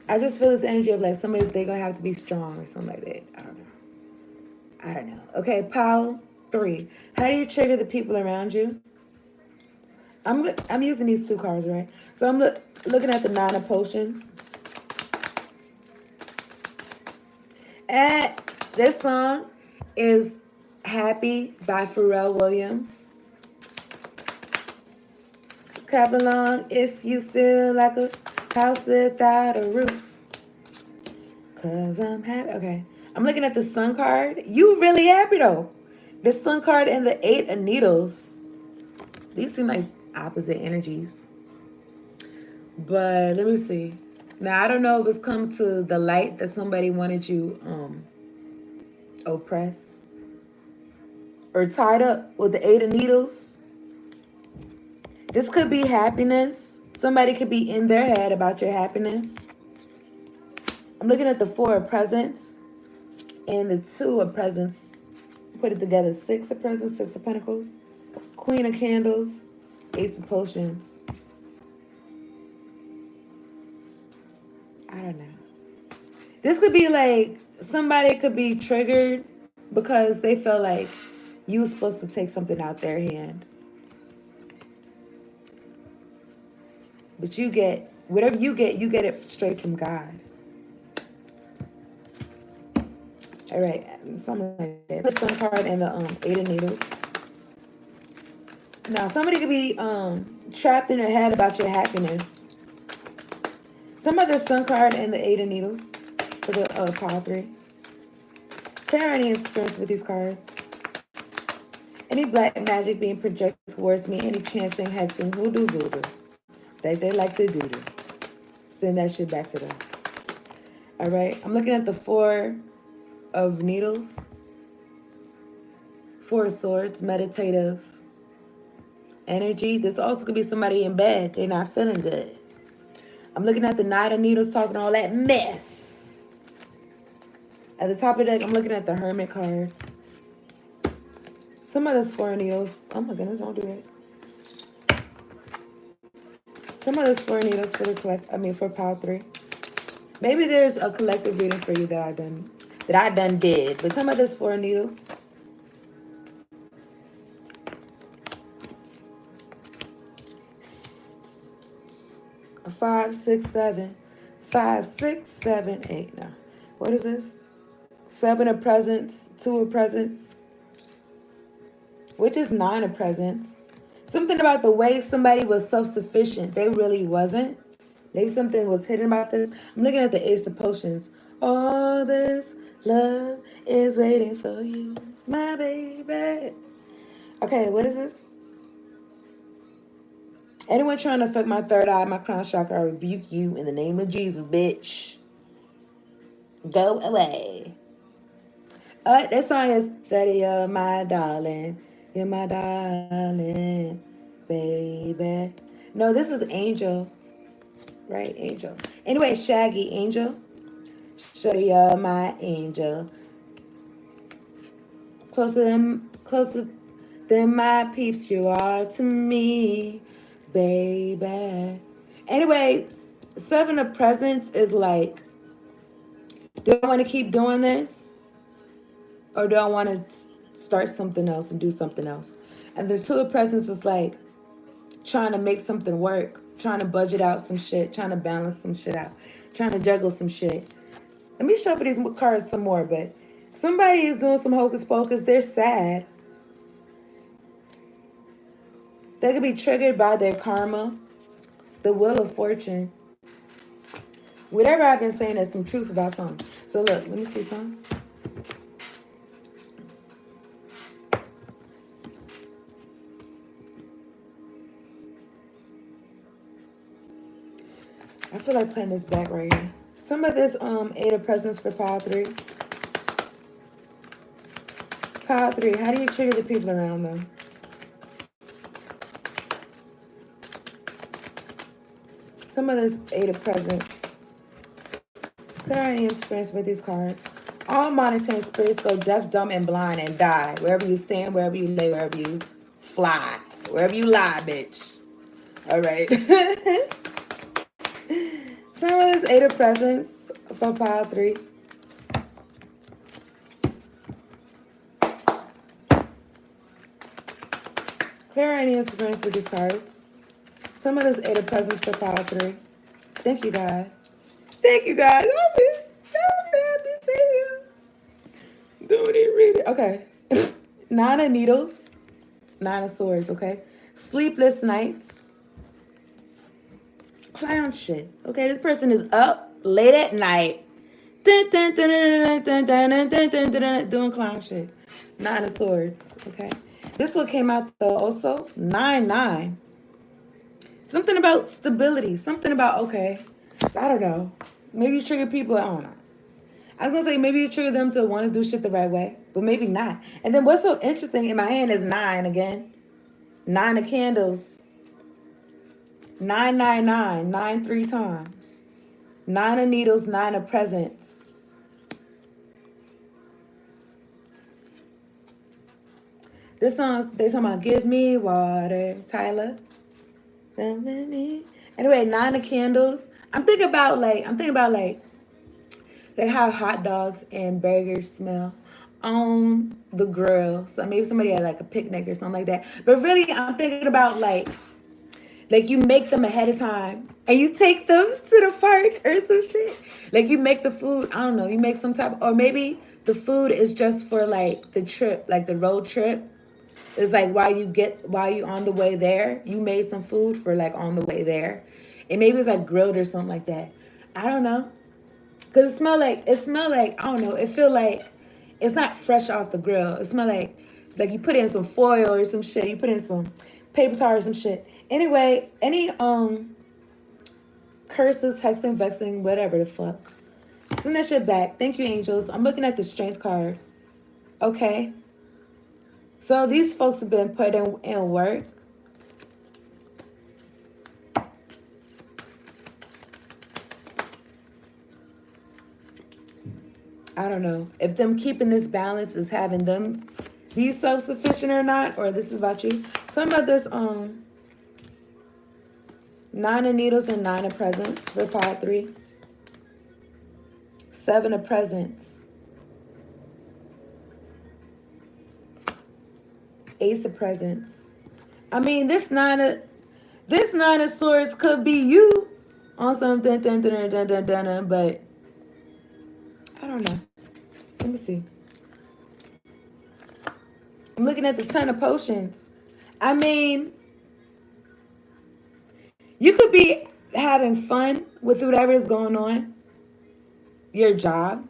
I just feel this energy of like somebody, they're going to have to be strong or something like that. I don't know. Okay, pile 3. How do you trigger the people around you? I'm using these 2 cards, right? So I'm looking at the 9 of potions. And this song is Happy by Pharrell Williams. Clap along if you feel like a house without a roof. Cause I'm happy. Okay. I'm looking at the Sun card. You really happy though. The Sun card and the 8 of Needles. These seem like opposite energies. But let me see. Now I don't know if it's come to the light that somebody wanted you oppressed or tied up with the 8 of Needles. This could be happiness. Somebody could be in their head about your happiness. I'm looking at the 4 of presents and the 2 of presents. Put it together. 6 of presents, 6 of pentacles, Queen of candles, Ace of potions. I don't know. This could be like somebody could be triggered because they felt like you were supposed to take something out their hand. But you get, whatever you get it straight from God. All right, something like that. The Sun card and the 8 of Needles. Now, somebody could be trapped in their head about your happiness. Some of the Sun card and the 8 of Needles for the pile 3. Share any experience with these cards. Any black magic being projected towards me, any chanting, hexing, hoodoo, voodoo that they like to do. Send that shit back to them. All right, I'm looking at the 4 of Needles. 4 of Swords, meditative energy. This also could be somebody in bed. They're not feeling good. I'm looking at the Knight of Needles talking all that mess. At the top of the deck, I'm looking at the Hermit card. Some of this 4 of Needles. Oh my goodness, don't do that. Some of those 4 needles for the for pile 3. Maybe there's a collective reading for you that I done did. But some of this 4 needles. A 5, 6, 7. 5, 6, 7, 8. Now, what is this? 7 of presents, 2 of presents, which is 9 of presents. Something about the way somebody was self-sufficient. They really wasn't. Maybe something was hidden about this. I'm looking at the Ace of Potions. All this love is waiting for you, my baby. Okay, what is this? Anyone trying to fuck my third eye, my crown chakra, I rebuke you in the name of Jesus, bitch. Go away. That song is Shady, you're my darling. You're my darling, baby. No, this is Angel. Right, Angel. Anyway, Shaggy, Angel. Shady, you're my angel. Closer than my peeps you are to me, baby. Anyway, 7 of presents is like, do I want to keep doing this? Or do I want to start something else and do something else? And the 2 of presents is like trying to make something work, trying to budget out some shit, trying to balance some shit out, trying to juggle some shit. Let me shuffle these cards some more, but somebody is doing some hocus pocus. They're sad. They could be triggered by their karma, the wheel of fortune. Whatever I've been saying, there's some truth about something. So look, let me see something. I feel like putting this back right here. Some of this 8 of presents for pile 3. Pile 3, how do you trigger the people around them? Some of this 8 of presents. Clear any experience with these cards. All monitoring spirits go deaf, dumb, and blind and die. Wherever you stand, wherever you lay, wherever you fly. Wherever you lie, bitch. All right. Some of this 8 of presents for pile 3. Clear any interference with these cards. Some of this 8 of presents for pile 3. Thank you, God. Thank you, God. Help me. Help me, Savior. Don't even read it. Okay. 9 of needles. 9 of swords, okay? Sleepless nights. Clown shit. Okay, this person is up late at night. Doing clown shit. 9 of swords, okay? This one came out though also. 9-9. Something about stability. Something about, okay, I don't know. Maybe you trigger people, I don't know. I was going to say maybe you trigger them to want to do shit the right way, but maybe not. And then what's so interesting in my hand is 9 again. 9 of candles. 999. 9 3 times. 9 of needles, 9 of presents. This song, they talking about give me water, Tyler. Anyway, 9 of candles. I'm thinking about like how hot dogs and burgers smell on the grill. So maybe somebody had like a picnic or something like that. But really, I'm thinking about like you make them ahead of time and you take them to the park or some shit. Like you make the food, I don't know, you make some type, or maybe the food is just for like the trip, like the road trip. It's like while you on the way there, you made some food for like on the way there. And maybe it's like grilled or something like that. I don't know. Cause it smell like, I don't know, it feel like it's not fresh off the grill. It smell like you put in some foil or some shit. You put in some paper towel or some shit. Anyway, any curses, hexing, vexing, whatever the fuck. Send that shit back. Thank you, angels. I'm looking at the strength card. Okay. So these folks have been put in work. I don't know if them keeping this balance is having them be self-sufficient or not, or this is about you. Something about this 9 of Needles and 9 of Presents for pile 3. 7 of Presents. Ace of Presents. I mean, this 9 of Swords could be you on something, but I don't know. Let me see. I'm looking at the 10 of Potions. I mean, you could be having fun with whatever is going on. Your job.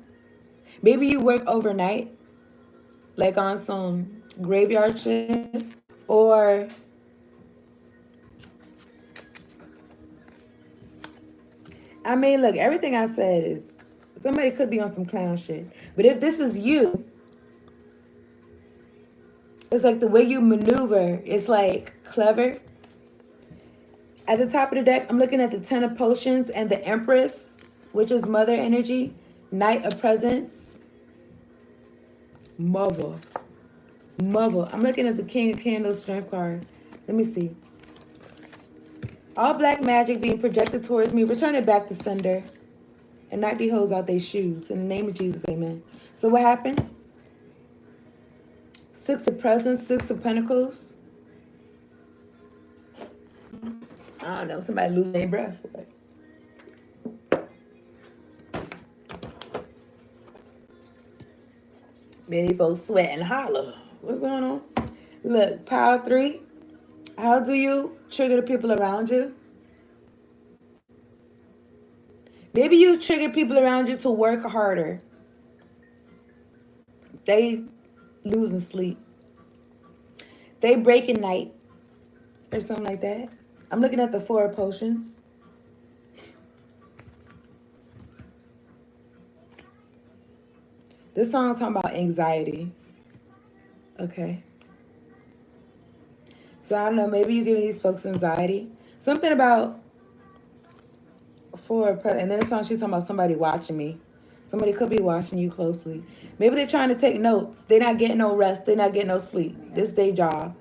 Maybe you work overnight, like on some graveyard shift. Or I mean, look, everything I said is somebody could be on some clown shit. But if this is you, it's like the way you maneuver is like clever. At the top of the deck, I'm looking at the 10 of Potions and the Empress, which is mother energy. Knight of Presents. Mother. I'm looking at the King of Candles strength card. Let me see. All black magic being projected towards me. Return it back to sender. And knock these hoes out their shoes. In the name of Jesus, amen. So what happened? 6 of Presents, 6 of Pentacles. I don't know. Somebody losing their breath. Many folks sweat and holler. What's going on? Look, pile 3. How do you trigger the people around you? Maybe you trigger people around you to work harder. They losing sleep. They breaking night. Or something like that. I'm looking at the 4 of Potions. This song's talking about anxiety. Okay. So I don't know, maybe you're giving these folks anxiety. Something about 4 of Presents. And then the song she's talking about somebody watching me. Somebody could be watching you closely. Maybe they're trying to take notes. They're not getting no rest. They're not getting no sleep. This is their job.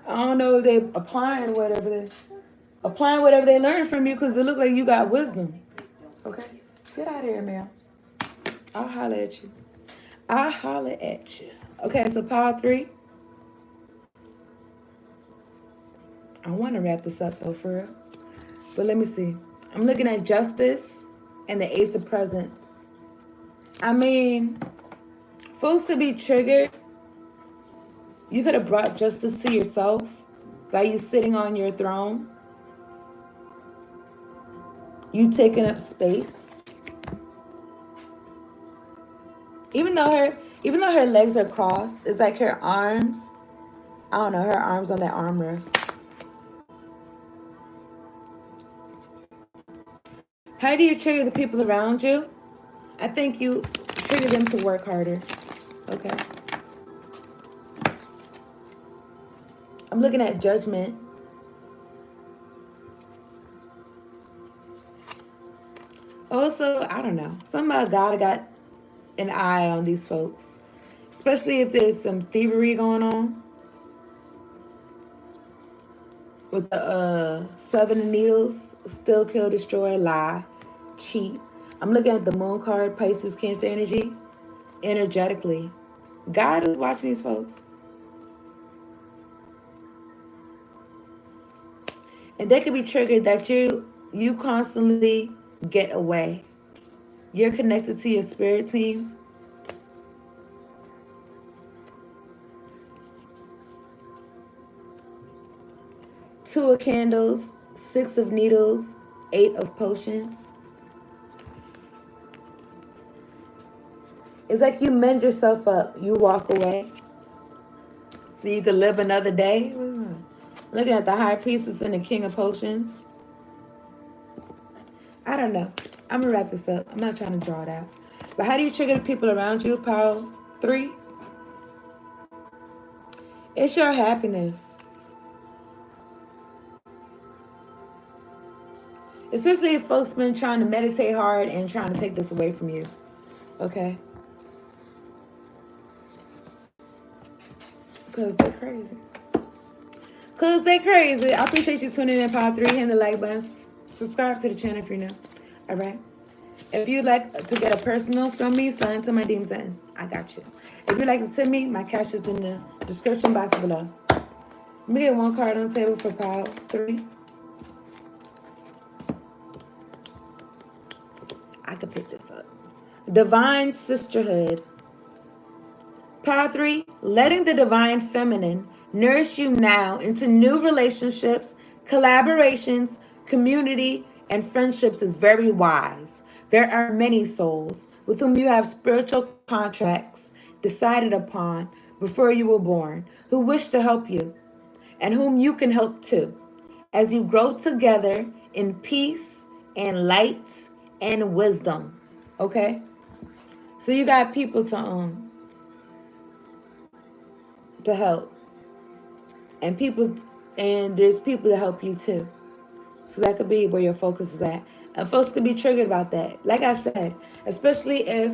I don't know if they're applying whatever they learn from you because it look like you got wisdom. Okay? Get out of here, ma'am. I'll holler at you. Okay, so pile 3. I want to wrap this up though, for real. But let me see. I'm looking at Justice and the Ace of Presents. I mean, folks could be triggered. You could have brought justice to yourself by you sitting on your throne. You taking up space. Even though her legs are crossed, it's like her arms, I don't know, her arms on that armrest. How do you trigger the people around you? I think you trigger them to work harder. Okay. I'm looking at Judgment. Also, I don't know. Somehow God got an eye on these folks. Especially if there's some thievery going on. With the 7 of Needles. Steal, kill, destroy, lie, cheat. I'm looking at the Moon card, Pisces, Cancer energy. Energetically. God is watching these folks. And they could be triggered that you constantly get away. You're connected to your spirit team. Two of Candles, 6 of Needles, 8 of Potions. It's like you mend yourself up. You walk away so you can live another day. Looking at the High Priestess and the King of Potions. I don't know. I'm going to wrap this up. I'm not trying to draw it out. But how do you trigger the people around you? Pile 3. It's your happiness. Especially if folks been trying to meditate hard and trying to take this away from you. Okay? Because they're crazy. Cause they crazy. I appreciate you tuning in, Pod 3. Hit the like button. Subscribe to the channel if you're new. All right. If you'd like to get a personal from me, slide into my DMs in. I got you. If you'd like to tip me, my cash is in the description box below. Let me get one card on the table for Pod 3. I could pick this up. Divine Sisterhood. Pod 3, letting the divine feminine nourish you now into new relationships, collaborations, community, and friendships is very wise. There are many souls with whom you have spiritual contracts decided upon before you were born who wish to help you and whom you can help too as you grow together in peace and light and wisdom. Okay? So you got people to help. And there's people to help you too. So that could be where your focus is at. And folks could be triggered about that. Like I said, especially if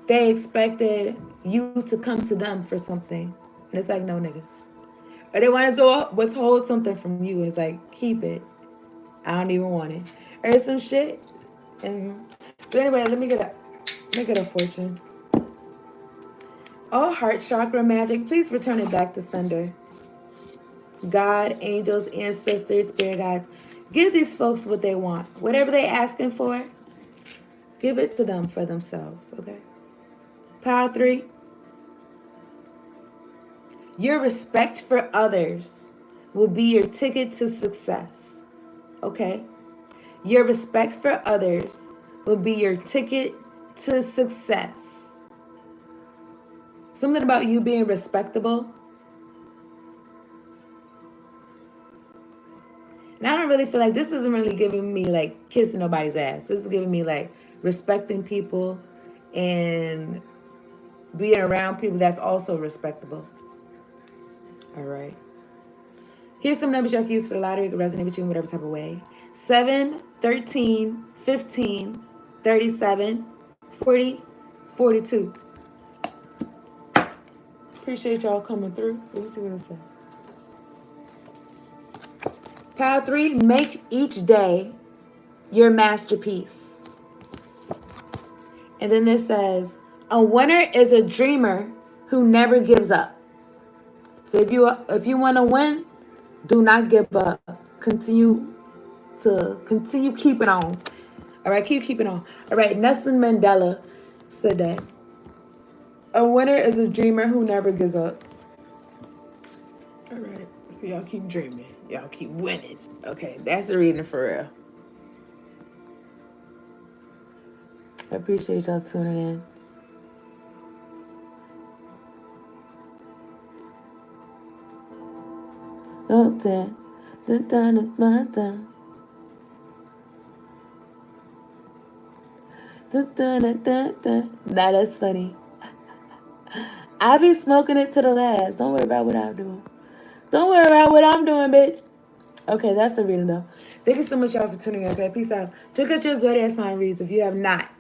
they expected you to come to them for something. And it's like, no, nigga. Or they wanted to withhold something from you. It's like, keep it. I don't even want it. Or some shit. And so anyway, let me get a fortune. All heart chakra magic, please return it back to sender. God, angels, ancestors, spirit guides, give these folks what they want. Whatever they asking for, give it to them for themselves, okay? Pile 3. Your respect for others will be your ticket to success, okay? Your respect for others will be your ticket to success. Something about you being respectable. And I don't really feel like this isn't really giving me like kissing nobody's ass. This is giving me like respecting people and being around people that's also respectable. All right. Here's some numbers y'all can use for the lottery. It can resonate with you in whatever type of way. 7, 13, 15, 37, 40, 42. Appreciate y'all coming through. Let me see what it says. Pile 3, make each day your masterpiece. And then this says, a winner is a dreamer who never gives up. So if you want to win, do not give up. Continue keeping on. All right, keep keeping on. All right, Nelson Mandela said that. A winner is a dreamer who never gives up. All right, so y'all keep dreaming. Y'all keep winning. Okay, that's the reading for real. I appreciate y'all tuning in. Now that's funny. I be smoking it to the last. Don't worry about what I'm doing. Don't worry about what I'm doing, bitch. Okay, that's the reading though. Thank you so much, y'all, for tuning in. Okay, peace out. Check out your zodiac sign reads if you have not.